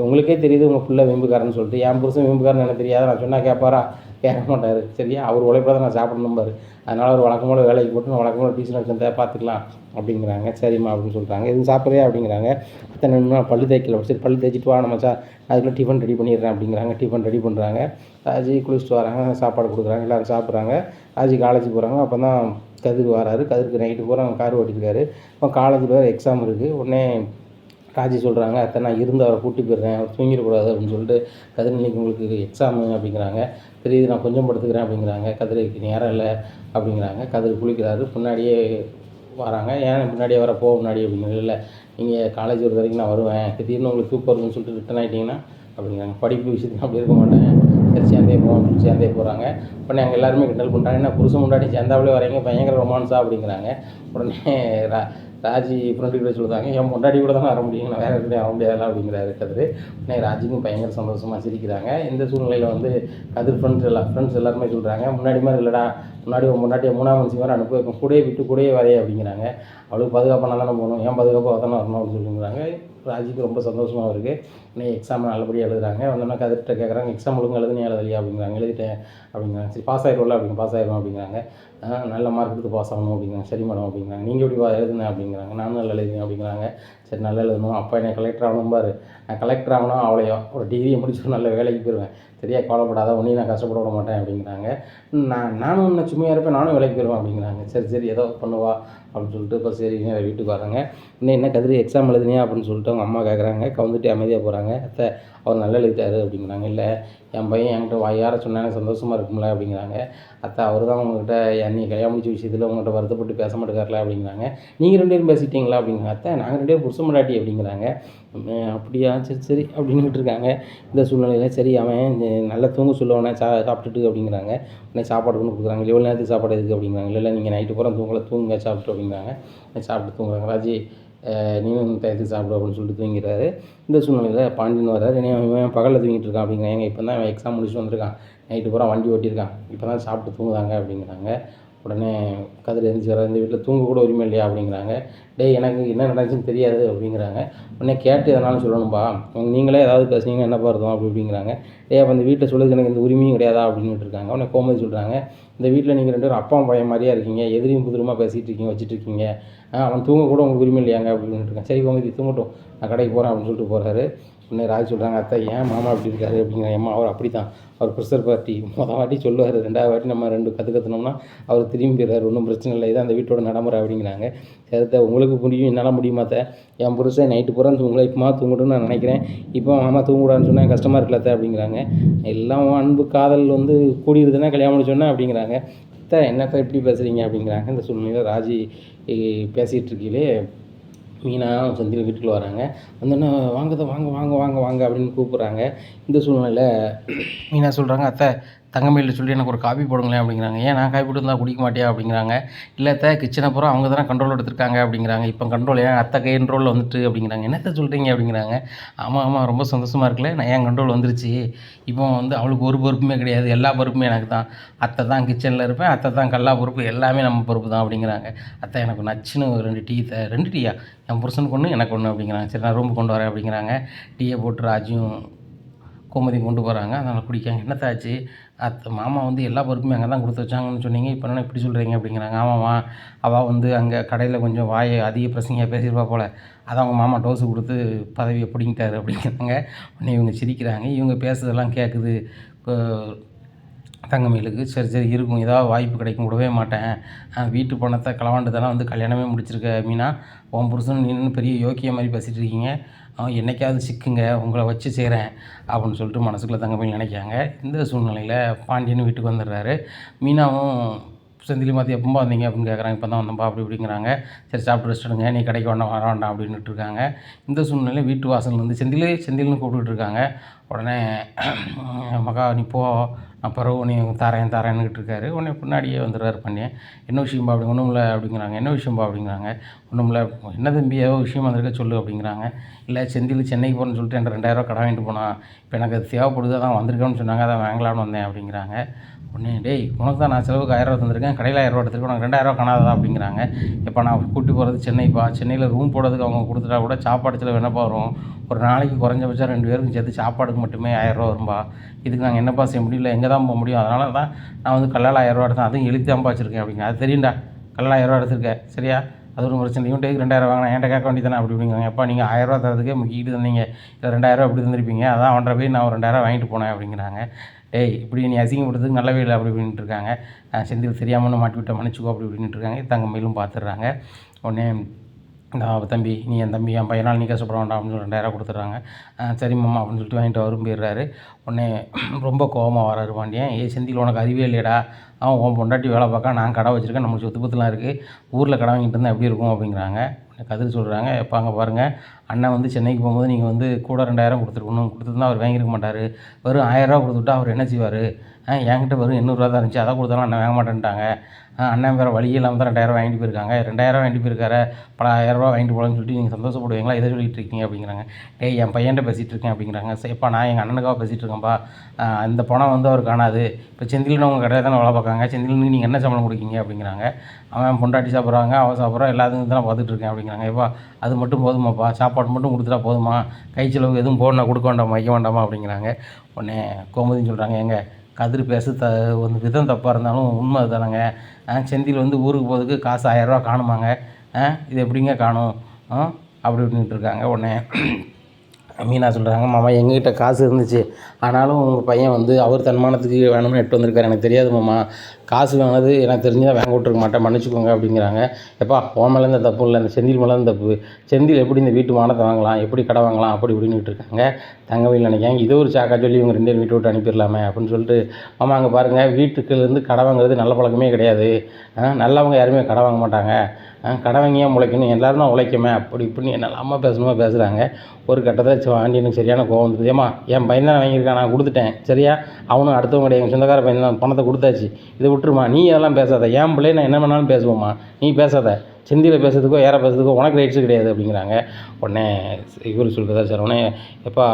உங்களுக்கே தெரியுது உங்கள் பிள்ளை வீம்புக்காரன்னு சொல்லிட்டு, என் புருஷன் வீம்புக்காரன்னு எனக்கு தெரியாது, நான் சொன்னால் கேட்பாரா, கேட்க மாட்டார் சரியா, அவர் உழைப்பை தான் நான் சாப்பிடணும் பாரு, அதனால் அவர் வழக்கம்போட வேலைக்கு போட்டு நான் வழக்கம்போட டியூஷன் எடுத்து பார்த்துக்கலாம் அப்படிங்கிறாங்க. சரிம்மா அப்படின்னு சொல்கிறாங்க. எதுவும் சாப்பிட்றியா அப்படிங்கிறாங்க. அத்தனை இன்னும் பல்லு தேய்க்கல, சரி பல்லு தேய்ச்சிட்டு வா நம்ம அதுக்குள்ளே டிஃபன் ரெடி பண்ணிடுறேன் அப்படிங்கிறாங்க. டிஃபன் ரெடி பண்ணுறாங்க. ராஜி குளிச்சுட்டு வராங்க, சாப்பாடு கொடுக்குறாங்க, எல்லோரும் சாப்பிட்றாங்க. ராஜி காலேஜ் போகிறாங்க. அப்போ தான் கதிர் வராரு. கதிருக்கு நைட்டு பூரா அவங்க கார் ஓட்டிருக்காரு. இப்போ காலேஜில் வேறு எக்ஸாம் இருக்குது. உடனே ராஜி சொல்கிறாங்க, அத்தை நான் இருந்து அவரை கூட்டி போயிடுறேன், அவர் தூங்கிடக்கூடாது அப்படின்னு சொல்லிட்டு. கதிர் இன்னைக்கு உங்களுக்கு எக்ஸாமு அப்படிங்கிறாங்க. தெரியுது நான் கொஞ்சம் படுத்துக்கிறேன் அப்படிங்கிறாங்க. கதிருக்கு நேரம் இல்லை அப்படிங்கிறாங்க. கதிர் குளிக்கிறாரு. முன்னாடியே வராங்க. ஏன் முன்னாடியே வரப்போ முன்னாடி அப்படிங்கிறது. இல்லை நீங்கள் காலேஜ் ஒரு வரைக்கும் நான் வருவேன், திடீர்னு உங்களுக்கு தூக்கம் வருதுன்னு சொல்லிட்டு ரிட்டன் ஆகிட்டிங்கன்னா அப்படிங்கிறாங்க. படிப்பு விஷயத்துக்கு அப்படி இருக்க மாட்டேன், சரி சேர்ந்தே போவோம், சேர்ந்தே போகிறாங்க. உடனே அங்கே எல்லாருமே கிண்டல் பண்ணுறாங்க, என்ன புருஷன் முன்னாடி சேர்ந்தாவிலே வரீங்க, பயங்கர ரொமான்ஸா அப்படிங்கிறாங்க. உடனே ராஜி ஃப்ரெண்டு கிட்ட சொல்லுறாங்க, என் பொண்டாட்டி கூட தானே வர முடியும், நான் வேறு எப்படி வர முடியாதுலாம் அப்படிங்கிறாரு கதிர். உடனே ராஜிக்கும் பயங்கர சந்தோஷமாக சிரிக்கிறாங்க. இந்த சூழ்நிலையில் வந்து கதிர் ஃப்ரெண்ட்ஸ் எல்லாருமே சொல்கிறாங்க, முன்னாடி மாதிரி இல்லைடா, முன்னாடி உன் முன்னாடியே 3ஆம் மனுஷன் மாதிரி அனுப்பி வைப்போம், கூடயே விட்டு கூடயே வரையே அப்படிங்கிறாங்க. அவளுக்கு பாதுகாப்பாக நான் தானே போகணும், ஏன் பாதுகாப்பாக தானே வரணும் அப்படின்னு சொல்லிங்கிறாங்க. ராஜிக்கு ரொம்ப சந்தோஷமாக இருக்குது. இன்னைக்கு எக்ஸாம் நல்லபடியாக எழுதுறாங்க. வந்தோன்னா கதிர்கிட்ட கேட்குறாங்க, எக்ஸாம் ஒழுங்கு எழுதுனே எழுதலையா அப்படிங்கிறாங்க. எழுதிட்டேன் அப்படிங்கிறாங்க. சரி பாஸ் ஆகிடும்ல பாஸ் ஆகிடும் அப்படிங்கிறாங்க. நல்ல மார்க் எடுத்து பாஸ் ஆகணும் அப்படிங்கிறாங்க. சரி மேடம் அப்படிங்கிறாங்க. நீங்கள் எப்படி எழுதுனேன் அப்படிங்கிறாங்க. நானும் நல்லா எழுதுனேன் அப்படிங்கிறாங்க. சரி நல்லா எழுதணும், அப்பா என்னை கலெக்டர் ஆகணும் பாரு, நான் கலெக்டர் ஆகணும் அவ்வளையோ ஒரு டிகிரியை முடிச்சுட்டு நல்ல வேலைக்கு போயிடுவேன், சரியா கவலைப்படாத, ஒன்றையும் நான் கஷ்டப்பட விட மாட்டேன் அப்படிங்கிறாங்க. நானும் இன்னும் சும்மையாக இருப்பேன், நானும் வேலைக்கு போயிடுவேன் அப்படிங்கிறாங்க. சரி ஏதோ பண்ணுவா அப்படின்னு சொல்லிட்டு இப்போ சரி வீட்டுக்கு வராங்க. இன்னும் என்ன கதிர் எக்ஸாம் எழுதுனியா அப்படின்னு சொல்லிட்டு அவங்க அம்மா கேட்குறாங்க. கவுந்துட்டு அமைதியாக போகிறாங்க. அத்தை அவர் நல்லா எழுதிட்டாரு அப்படிங்கிறாங்க. இல்லை என் பையன் என்கிட்ட வாயார சொன்னாங்க சந்தோஷமாக இருக்கும்ல அப்படிங்கிறாங்க. அத்தை அவர் தான் உங்கள்கிட்ட நீ கல்யாணம் முடிச்ச விஷயத்தில் உங்கள்கிட்ட வருத்தப்பட்டு பேச மாட்டேக்காரல அப்படிங்கிறாங்க. நீங்கள் 2 பேரும் பேசிட்டீங்களா அப்படிங்கிறாங்க. அத்தை நாங்கள் 2 பேரும் புருஷ முன்னாடி அப்படிங்கிறாங்க. அப்படியா சரி அப்படின்னுட்டு இருக்காங்க. இந்த சூழ்நிலையில் சரி அவன் நல்லா தூங்க சொல்லுவானே சாப்பிட்டுட்டு அப்படிங்கிறாங்க. உடனே சாப்பாடு கொண்டு கொடுக்குறாங்க. எவ்வளோ நேரத்துக்கு சாப்பாடு எதுக்கு அப்படிங்கிறாங்க. இல்லை நீங்கள் நைட்டு பூரா தூங்க சாப்பிட்டு அப்படிங்கிறாங்க. சாப்பிட்டு தூங்குறாங்க. ராஜி நீனும் டயத்துக்கு சாப்பிடு அப்படின்னு சொல்லிட்டு தூங்கிறாரு. இந்த சூழ்நிலையில் பாண்டியன் வர்றாரு. இவன் பகலில் தூங்கிட்டு இருக்கான் அப்படிங்கிறாங்க. இப்போ தான் அவன் எக்ஸாம் முடிச்சுட்டு வந்திருக்கான், நைட்டு பூரா வண்டி ஓட்டியிருக்கான், இப்போ தான் சாப்பிட்டு தூங்குதாங்க அப்படிங்கிறாங்க. உடனே கதிர் எழுந்திரிச்சு வர, இந்த வீட்டில் தூங்க கூட உரிமை இல்லையா அப்படிங்கிறாங்க. டேய் எனக்கு என்ன நடந்துச்சுன்னு தெரியாது அப்படிங்கிறாங்க. உடனே கேட்டு எதனாலும் சொல்லணும்பா, நீங்களே ஏதாவது பேசுனீங்கன்னா என்ன பாருதோம் அப்படிங்கிறாங்க. அப்போ அந்த வீட்டில் சொல்லுறது எனக்கு இந்த உரிமையும் கிடையாதா அப்படின்ட்டு இருக்காங்க. உடனே கோமதி சொல்கிறாங்க, இந்த வீட்டில் நீங்கள் 2 பேரும் அப்பா பையன் மாதிரியா இருக்கீங்க, எதிரியும் புதிரமாக பேசிகிட்டு இருக்கீங்க வச்சுட்டு இருக்கீங்க, அவன் தூங்க கூட உங்களுக்கு உரிமை இல்லையாங்க அப்படின்ட்டு இருக்காங்க. சரி கோமதி தூங்கட்டும், நான் கடைக்கு போகிறேன் அப்படின்னு சொல்லிட்டு போகிறாரு. உடனே ராஜ் சொல்கிறாங்க, அத்தை ஏன் மாமா அப்படி இருக்காரு அப்படிங்கிறாங்க. ஏம்மா அவர் அப்படி தான், அவர் ப்ரெஷர் பார்ட்டி, மொதல் வாட்டி சொல்லுவார், 2வது வாட்டி நம்ம 2 கற்றுக்கணும்னா அவர் திரும்பி போயிடுறாரு, ஒன்றும் பிரச்சனை இல்லை, இதான் அந்த வீட்டோட நடைமுறை அப்படிங்கிறாங்க. சரித்த உங்களுக்கு முடியும், என்னால் முடியுமா அத்தை, என் புருஷன் நைட்டு பூரா தூங்கலை, இப்போமா தூங்கட்டும்னு நான் நினைக்கிறேன், இப்போ மாமா தூங்கக்கூடாதுன்னு சொன்னால் கஷ்டமாக இருக்கல அத்தை அப்படிங்கிறாங்க. எல்லாம் அன்பு காதல் வந்து கூடியிருதுன்னா கல்யாணம் முடிச்சோன்னா அப்படிங்கிறாங்க. அத்தை என்னத்தை எப்படி பேசுகிறீங்க அப்படிங்கிறாங்க. இந்த சூழ்நிலையில் ராஜி பேசிகிட்டு இருக்கையிலே மீனா செந்தில் வீட்டுக்குள்ளே வராங்க. வந்தோடனே வாங்க அப்படின்னு கூப்பிட்றாங்க. இந்த சூழ்நிலையில் மீனா சொல்கிறாங்க, அத்தை தங்கமயில்கிட்ட சொல்லி எனக்கு ஒரு காப்பி போடுங்களேன் அப்படிங்கிறாங்க. ஏன் நான் காப்பி போட்டு இருந்தால் குடிக்க மாட்டியா அப்படிங்கிறாங்க. இல்லை அத்தை கிச்சனை பூரா அவங்க தானே கண்ட்ரோல் எடுத்திருக்காங்க அப்படிங்கிறாங்க. இப்போ கண்ட்ரோல் ஏன் அத்தை கண்ட்ரோலில் வந்துட்டு அப்படிங்கிறாங்க. என்னத்தை சொல்கிறீங்க அப்படிங்கிறாங்க. ஆமாம் ரொம்ப சந்தோஷமாக இருக்குல்ல, நான் ஏன் கண்ட்ரோல் வந்துருச்சு, இப்போ வந்து அவளுக்கு ஒரு பொறுப்புமே கிடையாது, எல்லா பொறுப்புமே எனக்கு தான், அத்தை தான் கிச்சனில் இருப்பேன், அத்தை தான் கல்லா பொறுப்பு, எல்லாமே நம்ம பொறுப்பு தான் அப்படிங்கிறாங்க. அத்தை எனக்கு நச்சுன்னு 2 டீ 2 டீயா, என் புருஷனுக்கு ஒன்று எனக்கு ஒன்று அப்படிங்கிறாங்க. சரி நான் ரூமுக்கு கொண்டு வரேன் அப்படிங்கிறாங்க. டீயை போட்டு ராஜியும் கோமதி கொண்டு போகிறாங்க. அதனால் குடிக்காங்க. என்னத்தாச்சு அத்தை மாமா வந்து எல்லா பொறுப்புமே அங்கே தான் கொடுத்து வச்சாங்கன்னு சொன்னீங்க, இப்போ என்ன இப்படி சொல்கிறீங்க அப்படிங்கிறாங்க. ஆமாம்மா அவள் வந்து அங்கே கடையில் கொஞ்சம் வாயை அதிக பிரசங்கியாக பேசியிருப்பா போல், அதான் அவங்க மாமா டோஸு கொடுத்து பதவியை பிடிங்கிட்டாரு அப்படிங்கிறாங்க. உடனே இவங்க சிரிக்கிறாங்க. இவங்க பேசுறதெல்லாம் கேட்குது தங்கமயிலுக்கு. சரி இருக்கும், ஏதாவது வாய்ப்பு கிடைக்கும், விடவே மாட்டேன், வீட்டு பணத்தை களவாண்டுதெல்லாம் வந்து கல்யாணமே முடிச்சிருக்க மீனா, உன் புருஷன் நீன்னு பெரிய யோக்கிய மாதிரி பேசிகிட்டு இருக்கீங்க, என்னைக்காவது சிக்குங்க, உங்களை வச்சு செய்கிறேன் அப்படின்னு சொல்லிட்டு மனசுக்குள்ளே தங்கமயில் நினைக்காங்க. இந்த சூழ்நிலையில் பாண்டியன் வீட்டுக்கு வந்துடுறாரு. மீனாவும் செந்திலி மாற்றி எப்போ வந்தீங்க அப்படின்னு கேட்குறாங்க. இப்போ தான் வந்தோம்பா அப்படி இப்படிங்கிறாங்க. சரி சாப்பிட்டு ரெஸ்ட் எடுங்க, நீ கடைக்கு வர வேண்டாம் அப்படின்ட்டு இருக்காங்க. இந்த சூழ்நிலையில் வீட்டு வாசல் வந்து செந்தில்னு கூப்பிட்டுட்டு இருக்காங்க. உடனே மகா நீ போ, நான் பிறகு நீ தரேன்னுக்கிட்டு இருக்காரு. உடனே பின்னாடியே வந்துடுறாரு பாண்டியன். என்ன விஷயம்பா அப்படி, ஒன்றும் இல்லை அப்படிங்கிறாங்க. என்ன விஷயம்பா அப்படிங்கிறாங்க. ஒன்றும் இல்லை, என்ன தம்பி ஏதோ விஷயம் வந்திருக்க சொல்லு அப்படிங்கிறாங்க. இல்லை செந்தில் சென்னைக்கு போகிறேன்னு சொல்லிட்டு என்கிட்ட 2000 கடன் வாங்கிட்டு போனான், இப்போ எனக்கு அது தேவைப்படுது, அதான் வந்திருக்கேன்னு சொன்னாங்க, அதான் வாங்கலான்னு வந்தேன் அப்படிங்கிறாங்க. உடனே டேய் உனக்கு தான் நான் செலவுக்கு 1000 தந்திருக்கேன், கடையில் 1000 எடுத்துருக்கேன், உனக்கு 2000 காணாதா அப்படிங்கிறாங்க. இப்போ நான் கூட்டி போகிறது சென்னைப்பா, சென்னையில் ரூம் போடுறதுக்கு அவங்க கொடுத்துட்டா கூட சாப்பாடு செலவு என்னப்பா வரும், ஒரு நாளைக்கு குறைஞ்சபட்சம் 2 பேருக்கும் சேர்த்து சாப்பாடுக்கு மட்டுமே 1000 வரும்பா, இதுக்கு நாங்கள் என்னப்பா செய்ய முடியல, எங்கே தான் போக முடியும், அதனால தான் நான் வந்து கல்லால் 1000 எடுத்தேன், அதுவும் எழுத்தாம்பா வச்சுருக்கேன் அப்படிங்க. அது தெரியும்டா, கல்லால் 1000 எடுத்திருக்கேன் சரியா, அது ஒரு பிரச்சனை, இவன்ட்டு 2000 வாங்கினா என்கிட்ட கேட்க வேண்டியதானே அப்படி அப்படிங்கிறாங்க. எப்பா நீங்கள் 1000 தரதுக்கே முக்கிட்டு தந்தீங்க, இல்லை 2000 அப்படி தந்திருப்பீங்க, அதான் அவன்கிட்ட போய் நான் ஒரு 2000 வாங்கிட்டு போனேன் அப்படிங்கிறாங்க. டேய் இப்படி நீ அசிங்கப்படுறதுக்கு நல்லவே இல்லை அப்படி இப்படின்ட்டு இருக்காங்க. செந்தில் தெரியாமல் மாட்டி விட்ட மன்னிச்சுக்கோ அப்படி இப்படின்ட்டு இருக்காங்க. தங்கமயிலும் பார்த்துடுறாங்க. உடனே நான் தம்பி நீ என் தம்பி என் பையனால் நீ கஷ்டப்பட வேண்டாம் அப்படின்னு சொல்லி 2000 கொடுத்துட்றாங்க. சரி மாமா அப்படின்னு சொல்லிட்டு வாங்கிட்டு வரும் போயிடுறாரு. உடனே ரொம்ப கோபமாக வராரு பாண்டியன். செந்தில் உனக்கு அறிவே இல்லையடா, அவன் உன் பொண்டாட்டி வேலை பார்க்க, நான் கடை வச்சுருக்கேன், நம்மளுக்கு சொத்து பத்துலாம் இருக்குது, ஊரில் கடை வாங்கிட்டு இருந்தால் எப்படி இருக்கும் அப்படிங்கிறாங்க. கதிர் சொல்கிறாங்க, எப்போ அங்கே பாருங்கள் அண்ணன் வந்து சென்னைக்கு போகும்போது நீங்கள் வந்து கூட 2000 கொடுத்துருக்கணும், கொடுத்துருந்தா அவர் வாங்கியிருக்க மாட்டார். வெறும் 1000 ரூபா கொடுத்துட்டா அவர் என்ன செய்வார்? என்கிட்ட வெறும் 800 தான் இருந்துச்சு, அதை கொடுத்தாலும் அண்ணன் வாங்க மாட்டேன்ட்டாங்க. அண்ணன் வேறு வழி இல்லாமல் தான் 2000 வாங்கிட்டு போயிருக்காங்க. 2000 வாங்கிட்டு போயிருக்காரு, பல 1000 வாங்கிட்டு போகலான்னு சொல்லிட்டு நீங்கள் சந்தோஷப்படுவீங்களா? இதை சொல்லிட்டு இருக்கீங்க அப்படிங்கிறாங்க. டேய் என் பையன்கிட்ட பேசிகிட்டு இருக்கேன் அப்படிங்கிறாங்க. சரிப்பா நான் எங்கள் அண்ணனுக்காக பேசிகிட்டு இருக்கேன்ப்பா, இந்த பணம் வந்து அவர் காணாது. இப்போ செந்தில்னு உங்கள் கடையில் தானே வேலை பார்க்காங்க, செந்திலுக்கு நீங்கள் என்ன சம்பளம் கொடுக்கீங்க அப்படிங்கிறாங்க. அவன் பொண்டாட்டி சாப்பிட்றாங்க, அவன் சாப்பிட்றான், எல்லாத்துக்கும் தான் பார்த்துட்டு இருக்கேன் அப்படிங்கிறாங்க. எப்பா அது மட்டும் போதுமாப்பா, சாப்பாடு மட்டும் கொடுத்துட்டா போதுமா, கை செலவு எதுவும் போடணும் கொடுக்க வேண்டாமா வைக்க வேண்டாமா அப்படிங்கிறாங்க. உடனே கோமதின்னு சொல்கிறாங்க, ஏங்க கதிர் பேச ஒரு விதம் தப்பாக இருந்தாலும் உண்மை அதுதானங்க. செந்தில் வந்து ஊருக்கு போகிறதுக்கு காசு 1000 ரூபா காணுமாங்க, இது எப்படிங்க காணும் அப்படி இப்படின்ட்டு இருக்காங்க. உடனே மீனா சொல்கிறாங்க, மாமா எங்ககிட்ட காசு இருந்துச்சு, ஆனாலும் உங்கள் பையன் வந்து அவர் தன்மானத்துக்கு வேணும்னு எட்டு வந்திருக்காரு, எனக்கு தெரியாது மாமா, காசு வாங்கினது எனக்கு தெரிஞ்சுதான் வாங்க விட்டுருக்க மாட்டேன், மன்னிச்சுக்கோங்க அப்படிங்கிறாங்க. எப்பா உன் மேலே தான் தப்பு இல்லை, இந்த செந்தில் மேலே தான் தப்பு. செந்தில் எப்படி இந்த வீட்டு மானத்தை வாங்கலாம், எப்படி கடை வாங்கலாம் அப்படி இப்படின்னுட்டு இருக்காங்க. தங்கவேல் நினைக்காங்க இதை ஒரு சாக்கா சொல்லி இவங்க 2 பேரும் வீட்டை விட்டு அனுப்பிடலாமே அப்படின்னு சொல்லிட்டு, மாமா அங்கே பாருங்கள், வீட்டுக்குலேருந்து கடை வாங்குறது நல்ல பழக்கமே கிடையாது, நல்லவங்க யாருமே கடை வாங்க மாட்டாங்க, கடை வாங்கியே முளைக்கணும், எல்லோரும் தான் உழைக்குமே அப்படி இப்படின்னு என்னெல்லாமா பேசுகிறாங்க. ஒரு கட்டத்தில் பாண்டியனுக்கு சரியான கோவம் வந்துடுது. ஏம்மா என் பையன் தான் வாங்கியிருக்கான், நான் கொடுத்துட்டேன் சரியா, அவனும் அடுத்தவங்க கிடையாது, எங்கள் சொந்தக்கார பையன் தான், பணத்தை கொடுத்தாச்சு, இதை விட்டுருமா, நீ அதெல்லாம் பேசாத, என் பிள்ளைய நான் என்ன வேணாலும் பேசுவோம்மா, நீ பேசாத, செந்தியில் பேசுறதுக்கோ ஏற பேசுறதுக்கோ உனக்கு ரைட்ஸு கிடையாது அப்படிங்கிறாங்க. உடனே இவர் சொல்கிறதா சார், உடனே எப்பா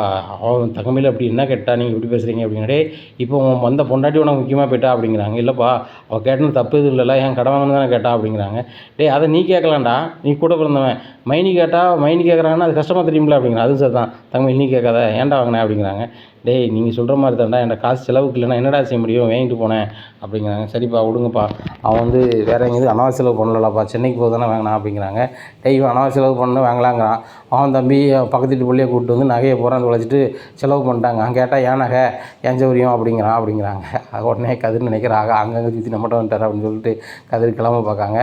அவன் தங்கமையில் அப்படி என்ன கேட்டா நீங்கள் இப்படி பேசுகிறீங்க அப்படிங்கிறே, இப்போ வந்த பொண்டாட்டி உனக்கு முக்கியமாக போயிட்டா அப்படிங்கிறாங்க. இல்லைப்பா அவள் கேட்டது தப்பு எதுவும் இல்லைல்ல, என் கடை வாங்கன்னு தானே கேட்டா அப்படிங்கிறாங்க. டேய் அதை நீ கேட்கலாம்டா, நீ கூட பிறந்தவன், மைனி கேட்டால் மைனி கேட்குறாங்கன்னா அது கஷ்டமாக தெரியுமில்ல அப்படிங்கிறாங்க. அது சார் தான் தங்கமையில் நீ கேட்காத, ஏன்டா வாங்கினேன் அப்படிங்கிறாங்க. டேய் நீங்கள் சொல்கிற மாதிரி தான்டா, என்கிட்ட காசு செலவுக்கு இல்லைன்னா என்னடா செய்ய முடியும், வாங்கிட்டு போனேன் அப்படிங்கிறாங்க. சரிப்பா விடுங்கப்பா, அவன் வந்து வேறு எங்கேயும் அனாவசிய செலவு பண்ணலப்பா, சென்னைக்கு போக தானே வாங்கினான் அப்படிங்கிறாங்க. டேய் இவன் அனாவசிய செலவு பண்ண வாங்கலாங்கிறான், அவன் தம்பி பக்கத்து வீட்டு பிள்ளையை கூப்பிட்டு வந்து நகையை போகிறான் தொலைச்சிட்டு செலவு பண்ணிட்டாங்க, அங்கே கேட்டால் ஏன் நகை ஏன் சௌரியம் அப்படிங்கிறாங்க. உடனே கதிர் நினைக்கிறாங்க, அங்கங்கே சுற்றி நம்மகிட்ட வந்துட்டார் அப்படின்னு சொல்லிட்டு கதிர் கிளம்ப பார்க்காங்க.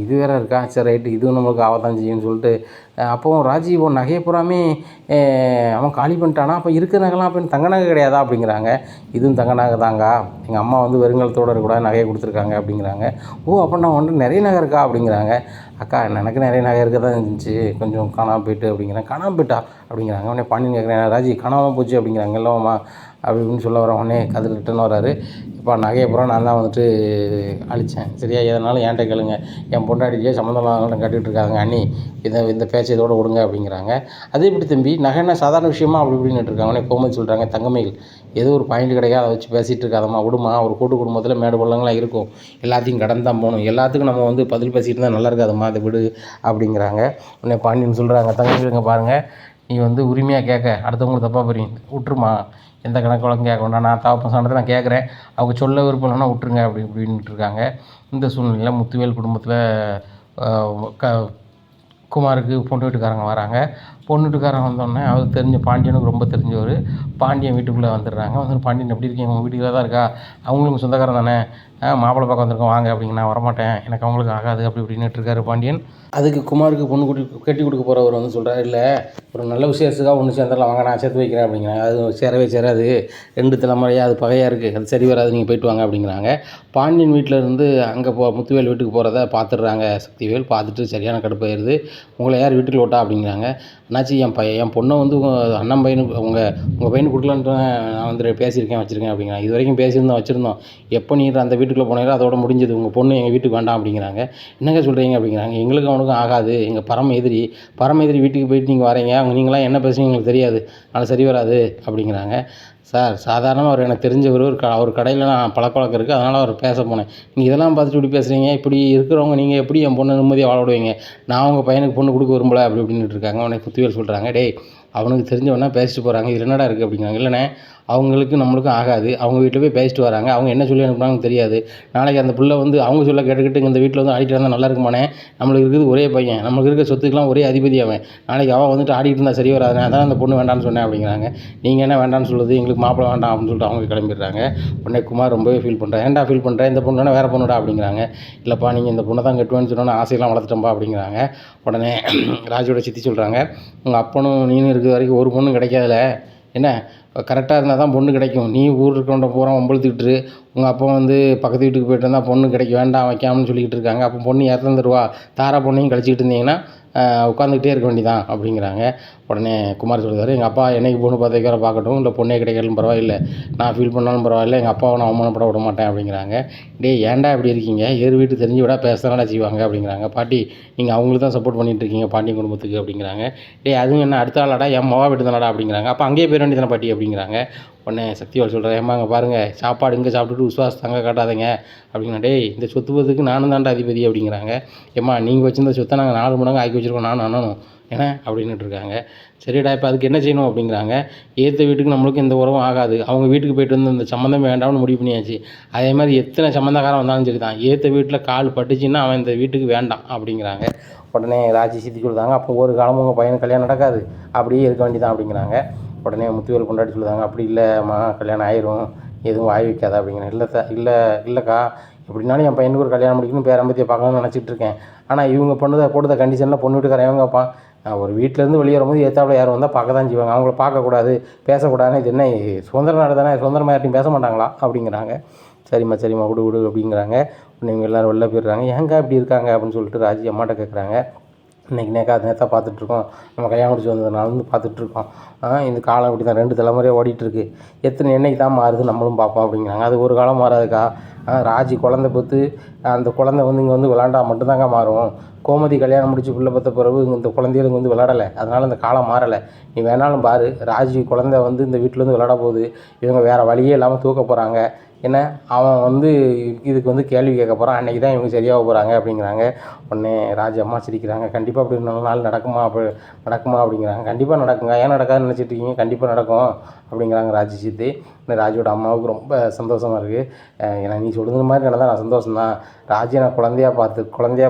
இது வேறு இருக்கா, சரி ரைட்டு இதுவும் நம்மளுக்கு ஆகத்தான் செய்யும்னு சொல்லிட்டு, அப்போது ராஜீவ் நகையை பூராமே அவன் காலி பண்ணிட்டானா, அப்போ இருக்கிற நகைலாம் அப்போ தங்க நகை கிடையாதா அப்படிங்கிறாங்க. இதுவும் தங்க நகை தாங்க, எங்கள் அம்மா வந்து வெறுங்கலத்தோடு இருக்கக்கூடாது நகையை கொடுத்துருக்காங்க அப்படிங்கிறாங்க. ஓ அப்போ நான் வந்துட்டு நிறைய நகை இருக்கா அப்படிங்கிறாங்க. அக்கா எனக்கு நிறைய நகை இருக்க தான் இருந்துச்சு, கொஞ்சம் காணாமல் போயிட்டு அப்படிங்கிறேன். காணாமல் போயிட்டா அப்படிங்கிறாங்க. உடனே பாண்டியன் கேட்குறேன், ராஜி காணாமல் போச்சு அப்படிங்கிறாங்க. இல்லைம்மா அப்படி இப்படின்னு சொல்ல வர உடனே கதிர் ரிட்டன் வராரு. இப்போ நகையை பூரா நான் தான் வந்துட்டு அழித்தேன் சரியா, எதனாலும் என்கிட்ட கேளுங்க, என் பொண்டாட்டியே சம்மந்தம் இல்லாத கட்டிகிட்டு இருக்காங்க அண்ணி, இந்த பேச்சை இதோட விடுங்க அப்படிங்கிறாங்க. அதே இப்படி தம்பி நகைன்னா சாதாரண விஷயமா அப்படி இப்படின்னு இருக்காங்க. உடனே கோமதி சொல்கிறாங்க, தங்கமையில் ஏதோ ஒரு பாயிண்ட் கிடையாது, அதை வச்சு பேசிகிட்டு இருக்காதம்மா, விடுமா, ஒரு கூட்டு குடும்பத்தில் மேடு பள்ளங்களாம் இருக்கும், எல்லாத்தையும் கடந்து தான் போகணும், எல்லாத்துக்கும் நம்ம வந்து பதில் பேசிகிட்டு இருந்தால் நல்லா இருக்காதம்மா, அதை விடு அப்படிங்கிறாங்க. உடனே பாண்டியன் சொல்கிறாங்க, தங்கமையிலுங்க பாருங்கள், நீ வந்து உரிமையாக கேட்க அடுத்தவங்களுக்கு தப்பாக போறீங்க, விட்டுருமா, எந்த கணக்கு வழக்கம் கேட்க வேண்டாம், நான் தப்பு சொன்னதை நான் கேட்குறேன், அவங்க சொல்ல விருப்பம் இல்லைன்னா விட்டுருங்க அப்படி இப்படின்ட்டு இருக்காங்க. இந்த சூழ்நிலையில் முத்துவேல் குடும்பத்தில் குமாருக்கு பொண்ணு வீட்டுக்காரங்க வராங்க. பொண்ணு வீட்டுக்காரங்க வந்தோடனே அவருக்கு தெரிஞ்ச பாண்டியனுக்கு ரொம்ப தெரிஞ்சவர், பாண்டியன் வீட்டுக்குள்ளே வந்துடுறாங்க. வந்து பாண்டியன் எப்படி இருக்கீங்க, உங்கள் வீட்டுக்குள்ளே தான் இருக்கா, அவங்களுக்கு சொந்தக்காரன் தானே, மாப்பிள்ளை பார்க்க வந்திருக்கோம் வாங்க அப்படிங்க, நான் வரமாட்டேன், எனக்கு அவங்களுக்கு ஆகாது அப்படி இப்படின்னுட்டு இருக்காரு பாண்டியன். அதுக்கு குமாருக்கு பொண்ணு கட்டி கொடுக்க போகிறவர் வந்து சொல்கிறார், இல்லை ஒரு நல்ல விசேஷத்துக்காக ஒன்று சேர்ந்துடலாம் வாங்க, நான் சேர்த்து வைக்கிறேன் அப்படிங்கிறாங்க. அது சேரவே சேராது, 2 தலைமுறையாக அது பகையாக இருக்குது, அது சரி வராது, நீங்கள் போயிட்டு வாங்க அப்படிங்கிறாங்க. பாண்டியன் வீட்டில் இருந்து அங்கே முத்துவேல் வீட்டுக்கு போகிறத பார்த்துடுறாங்க. சக்திவேல் பார்த்துட்டு சரியான கடுப்பாயிருது, உங்களை யார் வீட்டுக்கு விட்டா அப்படிங்கிறாங்க. என்னாச்சு, என் பொண்ணை வந்து அண்ணன் பையனுக்கு உங்கள் பையனுக்கு கொடுக்கலான்ட்டு நான் வந்து பேசியிருக்கேன் வச்சுருக்கேன் அப்படிங்கிறாங்க. இது வரைக்கும் பேசியிருந்தோம் வச்சுருந்தோம், எப்போ நீ அந்த வீட்டுக்குள்ளே போனீங்களோ அதோட முடிஞ்சது, உங்கள் பொண்ணு எங்கள் வீட்டுக்கு வேண்டாம் அப்படிங்கிறாங்க. என்னங்க சொல்கிறீங்க அப்படிங்கிறாங்க. எங்களுக்கு அவனுக்கும் ஆகாது, எங்கள் பரம எதிரி வீட்டுக்கு போயிட்டு நீங்கள் வரீங்க, நீங்களாம் என்ன பேசுறீங்க எங்களுக்கு தெரியாது, அதனால் சரி வராது அப்படிங்கிறாங்க. சார் சாதாரணமாக அவர் எனக்கு தெரிஞ்சவர், அவர் கடையில் நான் பழக்கவழக்கம் இருக்குது, அதனால் அவர் பேச போனேன், நீங்கள் இதெல்லாம் பார்த்துட்டு இப்படி பேசுகிறீங்க, இப்படி இருக்கிறவங்க நீங்கள் எப்படி என் பொண்ணை நிம்மதியாக வாழ விடுவீங்க, நான் உங்கள் பையனுக்கு பொண்ணு கொடுக்க விரும்பல அப்படி இப்படின்ட்டு இருக்காங்க. உடனே முத்துவேல் சொல்கிறாங்க, டேய் அவனுக்கு தெரிஞ்சவொன்னா பேசிட்டு போகிறாங்க, இது என்னடா இருக்குது அப்படிங்கிறாங்க. இல்லைண்ணே அவங்களுக்கு நம்மளுக்கும் ஆகாது, அவங்க வீட்டில் போய் பேசிட்டு வராங்க, அவங்க என்ன சொல்லி அனுப்புனாங்கன்னு தெரியாது, நாளைக்கு அந்த பிள்ளை வந்து அவங்க சொல்ல கேட்டுக்கிட்டு இந்த வீட்டில் வந்து ஆடிட்டு வந்தால் நல்லா இருக்குமானே, நம்மளுக்கு இருக்குது ஒரே பையன், நம்மளுக்கு இருக்க சொத்துக்கெலாம் ஒரே அதிபதி அவன், நாளைக்கு அவன் வந்துட்டு ஆடிட்டு இருந்தால் சரி வராது, அதான் அந்த பொண்ணு வேண்டான்னு சொன்னேன் அப்படிங்கிறாங்க. நீங்கள் என்ன வேண்டான்னு சொல்லுது, எங்களுக்கு மாப்பிள்ளை வேண்டாம் அப்படின்னு சொல்லிட்டு அவங்க கிளம்பிடுறாங்க. உடனே குமார் ரொம்பவே ஃபீல் பண்ணுறேன், ஏன்டா ஃபீல் பண்ணுறேன், இந்த பொண்ணு வேறு பொண்ணுடா அப்படிங்கிறாங்க. இல்லைப்பா நீங்கள் இந்த பொண்ணை தான் கட்டுவேன்னு சொன்னோன்னு ஆசையெல்லாம் வளர்த்துட்டோம்பா அப்படிங்கிறாங்க. உடனே ராஜோட சித்தி சொல்கிறாங்க, உங்கள் அப்பனும் நீனும் இருக்கிற வரைக்கும் ஒரு பொண்ணு கிடைக்காதுல, என்ன கரெக்டாக இருந்தால் தான் பொண்ணு கிடைக்கும், நீ ஊர் இருக்கவன்ட்ட பூரா வம்பழுத்துக்கிட்டு உங்கள் அப்பா வந்து பக்கத்து வீட்டுக்கு போய்ட்டு இருந்தால் பொண்ணு கிடைக்க வேண்டாம் வைக்காமனு சொல்லிக்கிட்டு இருக்காங்க, அப்போ பொண்ணு இறந்துருவா, தாரா பொண்ணையும் கழிச்சிக்கிட்டு இருந்தீங்கன்னா உட்காந்துக்கிட்டே இருக்க வேண்டியதான் அப்படிங்கிறாங்க. உடனே குமார் சொல்லுவார், எங்கள் அப்பா என்னைக்கு பொண்ணு பார்த்து வைக்கிற பார்க்கட்டும், இல்லை பொண்ணே கிடைக்கலும் பரவாயில்லை, நான் ஃபீல் பண்ணாலும் பரவாயில்ல, எங்கள் அப்பாவை நான் அவமானப்பட விட மாட்டேன் அப்படிங்கிறாங்க. டேய் ஏன்டா இப்படி இருக்கீங்க, எதிர் வீட்டு தெரிஞ்சு விட பேசதானடா செய்வாங்க அப்படிங்கிறாங்க. பாட்டி நீங்கள் அவங்களுக்கு தான் சப்போர்ட் பண்ணிகிட்டு இருக்கீங்க பாண்டியன் குடும்பத்துக்கு அப்படிங்கிறாங்க. டேய் அதுவும் என்ன அடுத்த ஆளாடா, என் மொவா வீட்டு தானடா அப்படிங்கிறாங்க. அப்போ அங்கேயே போயிட வேண்டியதானே பாட்டி அப்படிங்கிறாங்க. உடனே சக்திவேல் சொல்கிறேன், ஏம்மா அங்கே பாருங்கள், சாப்பாடு இங்கே சாப்பிட்டுட்டு விசுவாசம் தங்க காட்டாதீங்க அப்படிங்கிற. டேய் இந்த சொத்து பத்துக்கு நானும் தான்டா அதிபதி அப்படிங்கிறாங்க. ஏம்மா நீங்கள் வச்சிருந்த சொத்தை நாங்கள் 4 மடங்கு ஆக்கி வச்சுருக்கோம் நானும் அண்ணனும் ஏன்னா அப்படின்னுட்டு இருக்காங்க. சரிடா இப்போ அதுக்கு என்ன செய்யணும் அப்படிங்கிறாங்க. ஏற்ற வீட்டுக்கு நம்மளுக்கு எந்த உறவும் ஆகாது, அவங்க வீட்டுக்கு போயிட்டு வந்து இந்த சம்மந்தம் வேண்டாம்னு முடிவு பண்ணியாச்சு. அதே மாதிரி எத்தனை சம்மந்தக்காரன் வந்தாலும் சரி தான், ஏற்ற வீட்டில் கால் பட்டுச்சுன்னா அவன் இந்த வீட்டுக்கு வேண்டாம் அப்படிங்கிறாங்க. உடனே ராஜி சித்தி சொல்லுதாங்க, அப்போ ஒரு காலமும் உங்கள் பையனுக்கு கல்யாணம் நடக்காது, அப்படியே இருக்க வேண்டியதான் அப்படிங்கிறாங்க. உடனே முத்துவேல் கொண்டாடி சொல்லுதாங்க, அப்படி இல்லைம்மா கல்யாணம் ஆயிரும், எதுவும் வாய் வைக்காத அப்படிங்கிறேன். இல்லைக்கா எப்படின்னாலும் என் பையனுக்கு ஒரு கல்யாணம் முடிக்கணும், பேரம்பத்தியை பார்க்கணும்னு நினச்சிட்டு இருக்கேன். ஆனால் இவங்க போடுற கண்டிஷனில் பொண்ணு வீட்டுக்காரன் இவங்க வைப்பான். ஒரு வீட்டிலேருந்து வெளியே வரும்போது ஏற்றாப்புல யாரும் வந்தால் பார்க்க தான் செய்வாங்க, அவங்கள பார்க்கக்கூடாது பேசக்கூடாதுன்னு இது என்ன சுதந்திர நாடு தானே, சுதந்திரமாக யார்ட்டையும் பேச மாட்டாங்களா அப்படிங்கிறாங்க. சரிம்மா விடு அப்படிங்கிறாங்க. இவங்க எல்லோரும் வெளில போயிடுறாங்க. ஏங்க இப்படி இருக்காங்க அப்படின்னு சொல்லிட்டு ராஜி அம்மாட்ட கேட்குறாங்க. இன்றைக்கி நேற்றாக பார்த்துட்ருக்கோம், நம்ம கல்யாணம் முடிச்சு வந்ததுனால வந்து பார்த்துட்ருக்கோம். இந்த காலம் இப்படி தான் 2 தலைமுறையாக ஓடிட்டுருக்கு, என்னைக்கு தான் மாறுது நம்மளும் பார்ப்போம் அப்படிங்கிறாங்க. அது ஒரு காலம் மாறாதுக்கா. ராஜி குழந்தை பெற்று அந்த குழந்தை வந்து இங்கே வந்து விளாண்டா மட்டும்தாங்க மாறும். கோமதி கல்யாணம் முடிச்சு பிள்ளை பெற்ற பிறகு இந்த குழந்தைகளுக்கு வந்து விளாடலை, அதனால் இந்த காலம் மாறலை. நீ வேணாலும் பாரு, ராஜி குழந்தை வந்து இந்த வீட்டிலேருந்து விளாட போகுது, இவங்க வேறு வழியே இல்லாமல் தூக்க போகிறாங்க. ஏன்னா அவன் வந்து இதுக்கு வந்து கேள்வி கேட்க போகிறான், அன்றைக்கி தான் இவங்க சரியாக போகிறாங்க அப்படிங்கிறாங்க. உடனே ராஜி அம்மா சிரிக்கிறாங்க. கண்டிப்பாக அப்படி நல்ல நாள் நடக்குமா அப்படிங்கிறாங்க. கண்டிப்பாக நடக்குங்க, ஏன் நடக்காதுன்னு நினச்சிட்டு இருக்கீங்க, கண்டிப்பாக நடக்கும் அப்படிங்கிறாங்க ராஜி சித்தி. இந்த ராஜியோட அம்மாவுக்கு ரொம்ப சந்தோஷமாக இருக்குது. ஏன்னா நீ சொல்லுற மாதிரி நடந்தால் நான் சந்தோஷம்தான். ராஜியை நான் குழந்தையாக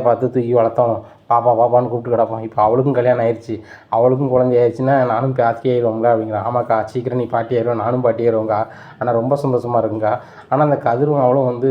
பார்த்து தூக்கி வளர்த்தோம், பாப்பான்னு கூப்பிட்டு கிடப்போம். இப்போ அவளுக்கும் கல்யாணம் ஆயிடுச்சு, அவளுக்கும் குழந்தை ஆயிடுச்சுன்னா நானும் பாட்டி ஆயிடுவோங்களா அப்படிங்கிறான். ஆமாக்கா சீக்கிரம் நீ பாட்டி ஆயிடுவோம், நானும் பாட்டி ஆயிடுவோங்க்கா. ஆனால் ரொம்ப சந்தோஷமாக இருக்குங்க்கா. ஆனால் அந்த கதிரும் அவளும் வந்து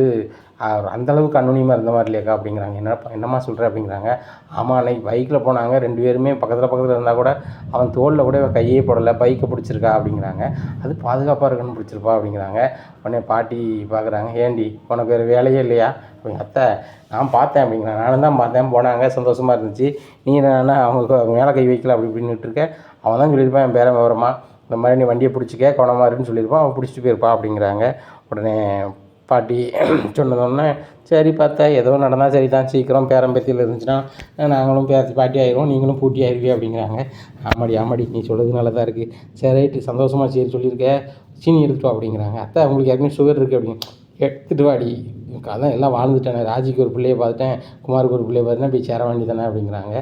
அந்தளவுக்கு அன்னுனியமாக இருந்த மாதிரி இல்லையாக்கா அப்படிங்கிறாங்க. என்னம்மா சொல்கிற அப்படிங்கிறாங்க. ஆமாம் அன்னைக்கு பைக்கில் போனாங்க, 2 பேருமே பக்கத்தில் இருந்தால் கூட அவன் தோளில் கூட கையே போடலை, பைக்கை பிடிச்சிருக்கா அப்படிங்கிறாங்க. அது பாதுகாப்பாக இருக்குன்னு பிடிச்சிருப்பா அப்படிங்கிறாங்க. உடனே பாட்டி பார்க்குறாங்க, ஏண்டி உனக்கு வேறு வேலையே இல்லையா அப்படிங்க. அத்தை நான் பார்த்தேன் அப்படிங்கிறாங்க. நானும் தான் பார்த்தேன், போனாங்க சந்தோஷமாக இருந்துச்சு, நீ என்னன்னா அவங்க மேலே கை வைக்கல அப்படி இப்படின்னுட்டு இருக்க. அவன் தான் சொல்லியிருப்பான் என் பேரன் விவரமா, இந்த மாதிரி நீ வண்டியை பிடிச்சிக்க கவனமாக இருக்குன்னு சொல்லியிருப்பான், அவன் பிடிச்சிட்டு போயிருப்பா அப்படிங்கிறாங்க. உடனே பாட்டி சொன்னதோடனே சரி பார்த்தா ஏதோ நடந்தால் சரி தான், சீக்கிரம் பேரம்பேத்தியில் இருந்துச்சுன்னா நாங்களும் பாட்டி ஆயிடுவோம், நீங்களும் பூட்டி ஆயிடுவீ அப்படிங்கிறாங்க. ஆமாடி நீ சொல்கிறது நல்லா தான் இருக்குது, சரி ரைட்டு சந்தோஷமாக சரி சொல்லியிருக்க, சீனி எடுத்துட்டு வா அப்படிங்கிறாங்க. அத்தை அவங்களுக்கு ஏற்கனவே சுகர் இருக்குது அப்படின்னு. எடுத்துகிட்டு வாடி, அதான் எல்லாம் வாழ்ந்துட்டேனே, ராஜிக்கு ஒரு பிள்ளையை பார்த்துட்டேன், குமாருக்கு ஒரு பிள்ளையை பார்த்துட்டேன், போய் சேர வேண்டியதானே அப்படிங்கிறாங்க.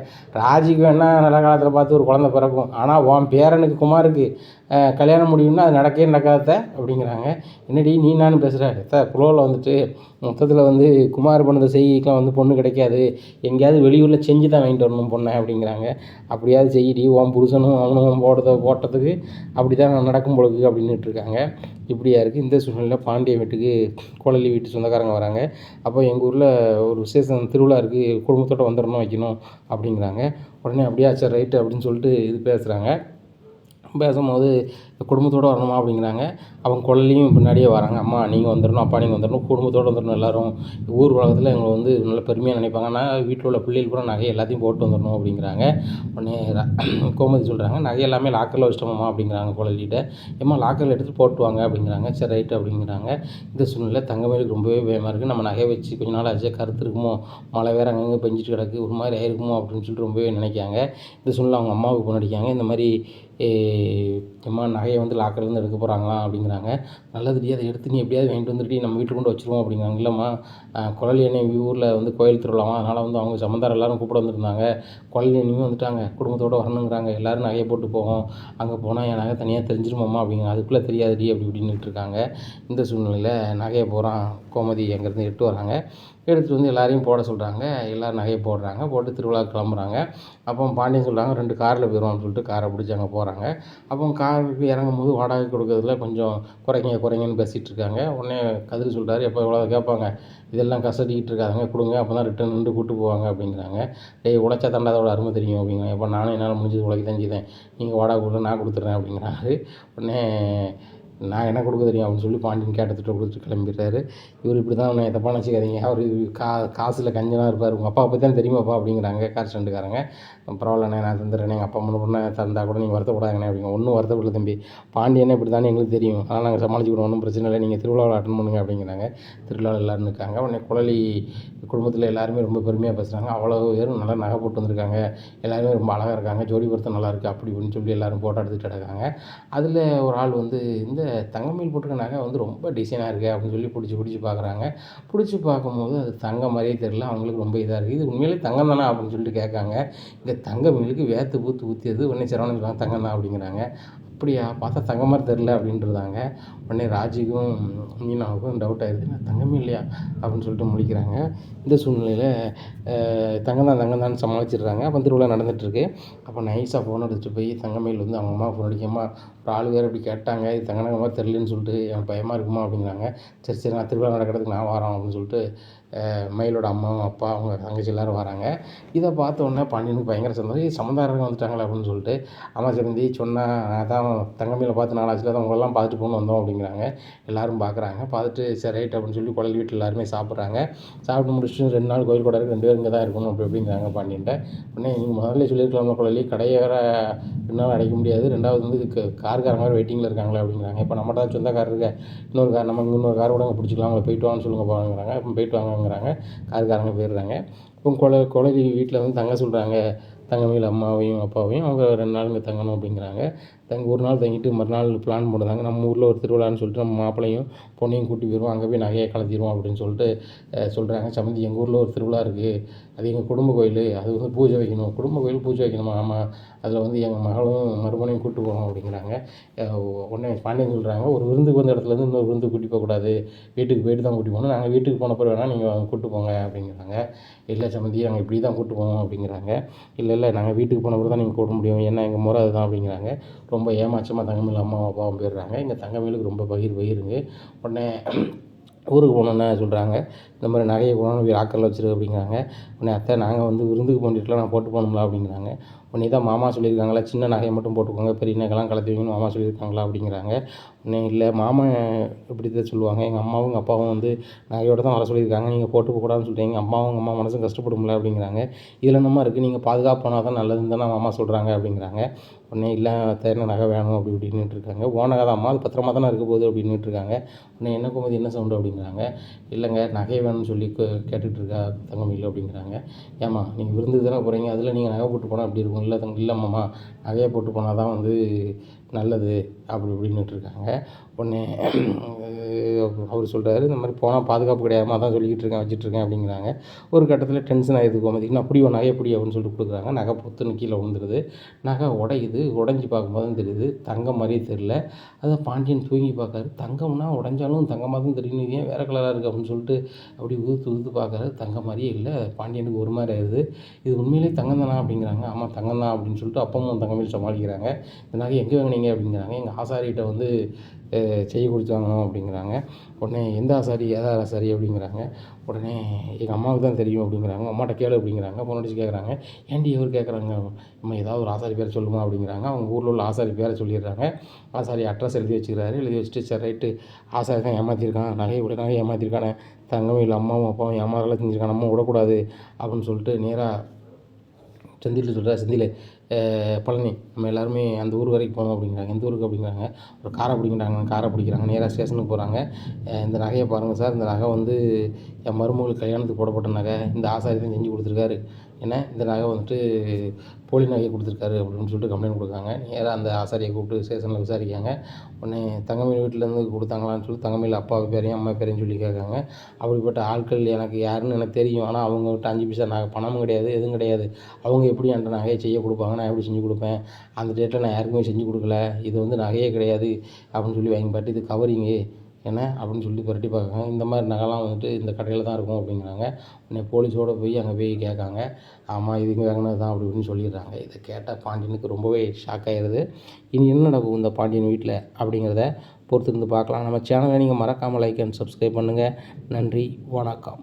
ராஜிக்கு வேணால் நல்ல காலத்தில் பார்த்து ஒரு குழந்தை பிறக்கும், ஆனால் உன் பேரனுக்கு குமாருக்கு கல்யாணம் முடியும்னா அது நடக்காத அப்படிங்கிறாங்க. என்னடி நீ நானும் பேசுகிற குளோவில் வந்துட்டு மொத்தத்தில் வந்து குமார் பண்ணதை செய்திக்கெலாம் வந்து பொண்ணு கிடைக்காது, எங்கேயாவது வெளியூரில் செஞ்சு தான் வாங்கிட்டு வரணும் பொண்ணை அப்படிங்கிறாங்க. அப்படியாவது செய்யடி, உன் புருஷனும் அவனும் போட்டதுக்கு அப்படி தான் நடக்கும் பொழுது அப்படின்னுட்டு இருக்காங்க. இப்படியா இருக்குது. இந்த சூழ்நிலையில் பாண்டிய வீட்டுக்கு கோழலி வீட்டு சொந்தக்காரங்க வராங்க. அப்போ எங்கள் ஊரில் ஒரு விசேஷம் திருவிழா இருக்குது, குடும்பத்தோடு வந்துடணும் வைக்கணும் அப்படிங்கிறாங்க. உடனே அப்படியா சரி ரைட்டு அப்படின்னு சொல்லிட்டு இது பேசுகிறாங்க. பேசும்போது குடும்பத்தோடு வரணுமா அப்படிங்கிறாங்க. அவங்க கொள்ளையும் பின்னாடியே வராங்க. அம்மா நீங்கள் வந்துடணும், அப்பா நீங்கள் வந்துடணும், குடும்பத்தோடு வந்துடணும் எல்லோரும், ஊர் உலகத்தில் எங்களை வந்து நல்ல பெருமையாக நினைப்பாங்க, ஆனால் வீட்டில் உள்ள பிள்ளைகள் கூட நகை எல்லாத்தையும் போட்டு வந்துடணும் அப்படிங்கிறாங்க. உடனே கோமதி சொல்கிறாங்க, நகை எல்லாமே லாக்கரில் வச்சிட்டோம்மா அப்படிங்கிறாங்க கொள்ளையிட்ட. ஏம்மா லாக்கரில் எடுத்துகிட்டு போட்டு வாங்க அப்படிங்கிறாங்க. சரி ரைட்டு அப்படிங்கிறாங்க. இந்த சூழ்நிலை தங்கமயிலுக்கு ரொம்பவே பயமாக இருக்குது. நம்ம நகை வச்சு கொஞ்ச நாள் ஆச்சு, கருத்து இருக்குமோ, மழை வேறு அங்கங்கே பெஞ்சிட்டு கிடக்கு, ஒரு மாதிரி ஆயிருக்குமோ அப்படின்னு சொல்லிட்டு ரொம்பவே நினைக்காங்க. இந்த சூழ்நிலை அவங்க அம்மாவுக்கு ஃபோன் அடிக்காங்க. இந்த மாதிரி எம்மா நகையை வந்து லாக்கர்லேருந்து எடுக்க போகிறாங்களாம் அப்படிங்கிறாங்க. நல்லதுடி, அதை எடுத்து நீ எப்படியாவது வாங்கிட்டு வந்துட்டு நம்ம வீட்டுக்கு கொண்டு வச்சுருவோம் அப்படிங்கிறாங்க. இல்லைம்மா குழலி அண்ணன் ஊரில் வந்து கோயில் திருவிழாமா, அதனால் வந்து அவங்க சம்மந்தார் எல்லோரும் கூப்பிட வந்துருந்தாங்க, குழலி அண்ணியும் வந்துட்டாங்க, குடும்பத்தோடு வரணுங்கிறாங்க, எல்லோரும் நகையை போட்டு போவோம், அங்கே போனால் என் நகை தனியாக தெரிஞ்சிருமாம்மா அப்படிங்கிறாங்க. அதுக்குள்ளே தெரியாதுடி அப்படி இப்படின்னுட்டு இருக்காங்க. இந்த சூழ்நிலையில் நகையை போகிறான் கோமதி அங்கேருந்து எடுத்து வராங்க. எடுத்துகிட்டு வந்து எல்லாரையும் போட சொல்கிறாங்க. எல்லோரும் நகையை போடுறாங்க, போட்டு திருவிழாவுக்கு கிளம்புறாங்க. அப்போ பாண்டியன் சொல்கிறாங்க 2 காரில் போயிடுவோம்னு சொல்லிட்டு காரை பிடிச்சி அங்கே போகிறாங்க. அப்போ காருக்கு இறங்கும்போது வாடகை கொடுக்கறதுல கொஞ்சம் குறைங்கன்னு பேசிகிட்டு இருக்காங்க. உடனே கதிர் சொல்கிறாரு, எப்போ எவ்வளோ கேட்பாங்க, இதெல்லாம் கசடிக்கிட்டு இருக்காங்க, கொடுங்க, அப்போ தான் ரிட்டன் நின்று கூப்பிட்டு போவாங்க அப்படிங்கிறாங்க. டேய் உழைச்சா தண்டாதோட அருமை தெரியும் அப்படிங்கிறாங்க. எப்போ நானும் என்னால் முடிஞ்சது உழைக்க தான் செய்தேன், நீங்கள் வாடகை கொடுங்க நான் கொடுத்துட்றேன் அப்படிங்கிறாரு. உடனே நான் என்ன கொடுக்க தெரியும் அப்படின்னு சொல்லி பாண்டியன் கேட்டத்திட்ட கொடுத்துட்டு கிளம்பிடுறாரு. இவர் இப்படி தான் உன்னை தப்பாக நினச்சிக்காதீங்க, அவர் காசில் கஞ்சனாக இருப்பார், உங்கள் அப்பாவை பற்றி தான் தெரியுமாப்பா அப்படிங்கிறாங்க கார் ஸ்டாண்டுக்காரங்க. பரவாயில்லண்ணே நான் தந்துடுறேனே, எங்கள் அப்பா முன்ன பொண்ணை தந்தால் கூட நீங்கள் வருத்தப்படாதீங்கண்ணே அப்படிங்க. ஒன்றும் வருத்தப்படல தம்பி, பாண்டியனே இப்படி தானே எங்களுக்கு தெரியும், அதனால் நாங்கள் சமாளிச்சுக்கிடுவோம், ஒன்றும் பிரச்சனை இல்லை, நீங்கள் திருவிழாவில் அட்டன் பண்ணுங்க அப்படிங்கிறாங்க. திருவிழாவில் எல்லோரும் இருக்காங்க. உடனே குழலி குடும்பத்தில் எல்லாருமே ரொம்ப பெருமையாக பேசுகிறாங்க. அவ்வளோ பேரும் நல்லா நகை போட்டு வந்திருக்காங்க, எல்லாருமே ரொம்ப அழகாக இருக்காங்க, ஜோடி பொருத்தம் நல்லாயிருக்கு அப்படி இப்படின்னு சொல்லி எல்லோரும் ஃபோட்டோ எடுத்துகிட்டு இருக்காங்க. அதில் ஒரு ஆள் வந்து இந்த தங்கமயில் போட்டிருக்க நகை வந்து ரொம்ப டிசைனாக இருக்குது அப்படின்னு சொல்லி பிடிச்சி பார்க்குறாங்க. பிடிச்சி பார்க்கும்போது அது தங்கம் மாதிரியே தெரியல, அவங்களுக்கு ரொம்ப இதாக இருக்குது. இது உண்மையிலே தங்கம் தானே அப்படின்னு சொல்லிட்டு கேட்காங்க. இங்கே தங்கமயிலுக்கு வேற்று ஊற்றியது உடனே சரவணன் சொல்லுவாங்க தங்கம் தான் அப்படிங்கிறாங்க. அப்படியா, பார்த்தா தங்கம் மாதிரி தெரில அப்படின்றாங்க. உடனே ராஜிக்கும் மீனாவுக்கும் டவுட் ஆயிடுது, நான் தங்கமே இல்லையா அப்படின்னு சொல்லிட்டு முழிக்கிறாங்க. இந்த சூழ்நிலையில் தங்கம் தான் சமாளிச்சிடுறாங்க. அப்போ திருவிழா நடந்துகிட்ருக்கு. அப்போ நைஸாக ஃபோன் எடுத்துகிட்டு போய் தங்கமயில் வந்து அவங்க அம்மா ஃபோன் அடிக்காமல் ஒரு ஆள் வேறு இப்படி கேட்டாங்க, இது தங்க நகமாக தெரிலன்னு சொல்லிட்டு எனக்கு பயமாக இருக்குமா அப்படிங்கிறாங்க. சரி நான் திருவிழா நடக்கிறதுக்கு நான் வரோம் அப்படின்னு சொல்லிட்டு மயிலோட அம்மாவும் அப்பா அவங்க தங்கச்சி எல்லோரும் வராங்க. இதை பார்த்த உடனே பாண்டியனுக்கு பயங்கர சந்தோஷம், சமந்தாரங்க வந்துட்டாங்களே அப்படின்னு சொல்லிட்டு, அம்மா சிறந்தி சொன்னால் அதான் தங்கமயிலை பார்த்து நாளாச்சுல தான் உங்களெல்லாம் பார்த்துட்டு போகணும் வந்தோம் அப்படிங்கிறாங்க. எல்லோரும் பார்க்குறாங்க. பார்த்துட்டு சரி ரைட் அப்படின்னு சொல்லி குழல் வீட்டில் எல்லாருமே சாப்பிட்றாங்க. சாப்பிட்டு முடிச்சுட்டு 2 நாள் கோயில் கூட 2 பேரும் இங்கே தான் இருக்கணும் அப்படிங்கிறாங்க பாண்டியன்ட்ட. உடனே நீங்கள் முதல்ல சொல்லியிருக்கலாமா குழலி, கடையை வேறு 2 நாள் அடைக்க முடியாது, 2வது வந்து காருக்காரங்க வேறு வெயிட்டிங்கில் இருக்காங்களே அப்படிங்கிறாங்க. இப்போ நம்மகிட்ட தான் சொந்த கார் இருக்க, இன்னொரு கார் நமக்கு இன்னொரு கார் கூட பிடிச்சிக்கலாம், அவங்களை போயிட்டு வாங்கன்னு சொல்லுங்க போகிறாங்க. இப்போ போயிட்டு வாங்கங்கிறாங்க. காருக்காரங்க போயிடுறாங்க. இப்போ குழலி வீட்டில் வந்து தங்க சொல்கிறாங்க தங்கமயில் அம்மாவையும் அப்பாவையும். அவங்க 2 நாள் இங்கே தங்கணும் அப்படிங்கிறாங்க. ஒரு நாள் தங்கிட்டு மறுநாள் பிளான் பண்ணுறாங்க, நம்ம ஊரில் ஒரு திருவிழான்னு சொல்லிட்டு நம்ம மாப்பிள்ளையும் பொண்ணையும் கூட்டி போயிடுவோம், அங்கே போய் நகையை கலத்திடுவோம் அப்படின்னு சொல்லிட்டு சொல்கிறாங்க. சம்மந்தி எங்கள் ஊரில் ஒரு திருவிழா இருக்குது, அது எங்கள் குடும்ப கோயில், அது வந்து பூஜை வைக்கணும், குடும்ப கோயில் பூஜை வைக்கணுமா, ஆமாம் அதில் வந்து எங்கள் மகளும் மருமனையும் கூப்பிட்டு போகணும் அப்படிங்கிறாங்க. உடனே பாண்டியன் சொல்கிறாங்க, ஒரு விருந்துக்கு வந்த இடத்துலேருந்து இன்னொரு விருந்து கூட்டி போகக்கூடாது, வீட்டுக்கு போயிட்டு தான் கூட்டி போகணும், நாங்கள் வீட்டுக்கு போன பிறகு வேணால் நீங்கள் கூப்பிட்டு போங்க அப்படிங்கிறாங்க. இல்லை சம்மந்தி நாங்கள் இப்படி தான் கூப்பிட்டு போவோம் அப்படிங்கிறாங்க. இல்லை நாங்கள் வீட்டுக்கு போன பிறகு தான் நீங்கள் கூப்பிட முடியும், ஏன்னா எங்கள் முறை அதுதான் அப்படிங்கிறாங்க. ரொம்ப ஏமாற்றமாக தங்கமயில் அம்மாவும் அப்பாவும் போயிடுறாங்க. இங்கே தங்கமயிலுக்கு ரொம்ப பகிருங்க. உடனே ஊருக்கு போகணுன்னு சொல்கிறாங்க, இந்த மாதிரி நகையை கொண்டாந்து போய் லாக்கரில் வச்சிரு அப்படிங்கிறாங்க. உடனே அத்தை நாங்கள் வந்து விருந்துக்கு போட்டுட்டுலாம் நான் போட்டு போகணும்ல அப்படிங்கிறாங்க. உடனே தான் மாமா சொல்லியிருக்காங்களா சின்ன நகையை மட்டும் போட்டுக்கோங்க, பெரிய நகைலாம் கலத்தி வைக்கணும்னு மாமா சொல்லியிருக்காங்களா அப்படிங்கிறாங்க. உடனே இல்லை மாமா இப்படி தான் சொல்லுவாங்க, எங்கள் அம்மாவும் எங்கள் அப்பாவும் வந்து நகையோடு தான் வர சொல்லியிருக்காங்க, நீங்கள் போட்டு போகக்கூடாதுன்னு சொல்லிட்டீங்க, எங்கள் அம்மாவும் எங்கள் அம்மா மனசும் கஷ்டப்படும்ல அப்படிங்கிறாங்க. இதில் என்னமா இருக்குது, நீங்கள் பாதுகாப்பு போனால் தான் நல்லதுன்னு தானே மாமா சொல்கிறாங்க அப்படிங்கிறாங்க. உடனே இல்லை தேர்ன நகை வேணும் அப்படி இப்படின்னுட்டு இருக்காங்க. நகை தான் அம்மா, அது பத்திரமா தானே இருக்க போகுது அப்படின்னுட்டு இருக்காங்க. உடனே என்ன குமதி என்ன சவுண்டு அப்படிங்கிறாங்க. இல்லைங்க நகை வேணும்னு சொல்லி கேட்டுட்டு இருக்கா தங்கமயில் அப்படிங்கிறாங்க. ஏம்மா நீங்கள் விருந்துக்கு தானே போகிறீங்க, அதில் நீங்கள் நகை போட்டு போனால் அப்படி இருக்கும், இல்லைம்மாம்மா நகையை போட்டு போனால் தான் வந்து நல்லது அப்படி இப்படின்னுட்டு இருக்காங்க. உடனே அவர் சொல்கிறாரு, இந்த மாதிரி போனால் பாதுகாப்பு கிடையாதுமா, அதான் சொல்லிக்கிட்டு இருக்கேன் வச்சுட்ருக்கேன் அப்படிங்கிறாங்க. ஒரு கட்டத்தில் டென்ஷன் ஆகிடுது கோமதி, நான் அப்படி நகை எப்படி அப்படின்னு சொல்லிட்டு கொடுக்குறாங்க. நகை பொத்துன்னு கீழே விழுந்துருது. நகை உடையுது. உடஞ்சி பார்க்கும்போது தான் தெரியுது தங்கம் மாதிரியே தெரில. அதை பாண்டியன் தூங்கி பார்க்காரு, தங்கம்னா உடஞ்சாலும் தங்கமாக தான் தெரியும், இது ஏன் வேறு கலராக இருக்குது அப்படின்னு சொல்லிட்டு அப்படி ஊற்று பார்க்குறாரு, தங்கம் மாதிரியே இல்லை. பாண்டியனுக்கு ஒரு மாதிரி ஆயிடுது. இது உண்மையிலே தங்கம் தானா அப்படிங்கிறாங்க. ஆமாம் தங்கம் தான் அப்படின்னு சொல்லிட்டு அப்பவும் தங்கமயில் சமாளிக்கிறாங்க. இந்த நகை எங்கே வாங்கினீங்க அப்படிங்கிறாங்க. எங்கள் ஆசாரிகிட்ட வந்து செய்ய கொடுத்தாங்கணும் அப்படிங்கிறாங்க. உடனே எந்த ஆசாரி ஏதா ஆசாரி அப்படிங்கிறாங்க. உடனே எங்கள் அம்மாவுக்கு தான் தெரியும் அப்படிங்கிறாங்க. அம்மாட்ட கேளு அப்படிங்கிறாங்க. ஃபோன் அடிச்சு கேட்குறாங்க, ஏன்டி எவர் கேட்குறாங்க, அம்மா ஏதாவது ஒரு ஆசாரி பேரை சொல்லுமா அப்படிங்கிறாங்க. அவங்க ஊரில் உள்ள ஆசாரி பேரை சொல்லிடுறாங்க. ஆசாரி அட்ரஸ் எழுதி வச்சுக்கிறாரு. எழுதி வச்சுட்டு சரி ரைட்டு ஆசாரி தான் ஏமாற்றிருக்கான், நகையை விட நகையை ஏமாற்றிருக்கானே, தங்கமயில் அம்மாவும் அப்பாவும் ஏமாறலாம் செஞ்சுருக்கான், நம்ம விடக்கூடாது அப்படின்னு சொல்லிட்டு நேராக செந்தில் சொல்கிறார். செந்தில் பழனி நம்ம எல்லாருமே அந்த ஊர் வரைக்கும் போகணும் அப்படிங்கிறாங்க. எந்த ஊருக்கு அப்படிங்கிறாங்க. ஒரு காரை பிடிக்கிறாங்க. நேராக ஸ்டேஷனுக்கு போகிறாங்க. இந்த நகையை பாருங்கள் சார், இந்த நகை வந்து என் மருமகளுக்கு கல்யாணத்துக்கு போடப்பட்ட நகை, இந்த ஆசாரி தான் செஞ்சு கொடுத்துருக்காரு, ஏன்னா இந்த நகை வந்துட்டு போலி நகையை கொடுத்துருக்காரு அப்படின்னு சொல்லிட்டு கம்ப்ளைண்ட் கொடுக்காங்க. நேராக அந்த ஆசாரியை கூப்பிட்டு ஸ்டேஷனில் விசாரிக்காங்க. உடனே தங்கமயில் வீட்டிலேருந்து கொடுத்தாங்களான்னு சொல்லி தங்கமயில் அப்பா பேரையும் அம்மா பேரையும் சொல்லி கேட்காங்க. அப்படிப்பட்ட ஆட்கள் எனக்கு யாருன்னு எனக்கு தெரியும், ஆனால் அவங்ககிட்ட 5 பைசா நகை பணமும் கிடையாது, எதுவும் கிடையாது. அவங்க எப்படி என்கிட்ட நகையை செய்ய கொடுப்பாங்க, நான் எப்படி செஞ்சு கொடுப்பேன், அந்த டேட்டில் நான் யாருக்குமே செஞ்சு கொடுக்கல, இது வந்து நகையே கிடையாது அப்படின்னு சொல்லி வாங்கி பாட்டு, இது கவரிங்கு என்ன அப்படின்னு சொல்லி புரட்டி பார்க்காங்க. இந்த மாதிரி நகைலாம் வந்துட்டு இந்த கடையில் தான் இருக்கும் அப்படிங்கிறாங்க. உடனே போலீஸோடு போய் அங்கே போய் கேட்காங்க. ஆமாம் இது இங்கே வாங்கினது தான் அப்படி இப்படின்னு சொல்லிடுறாங்க. இதை கேட்டால் பாண்டியனுக்கு ரொம்பவே ஷாக் ஆகிடுது. இனி என்ன நடக்கும் இந்த பாண்டியன் வீட்டில் அப்படிங்கிறத பொறுத்திருந்து பார்க்கலாம். நம்ம சேனலை நீங்கள் மறக்காமல் லைக் அண்ட் சப்ஸ்கிரைப் பண்ணுங்கள். நன்றி, வணக்கம்.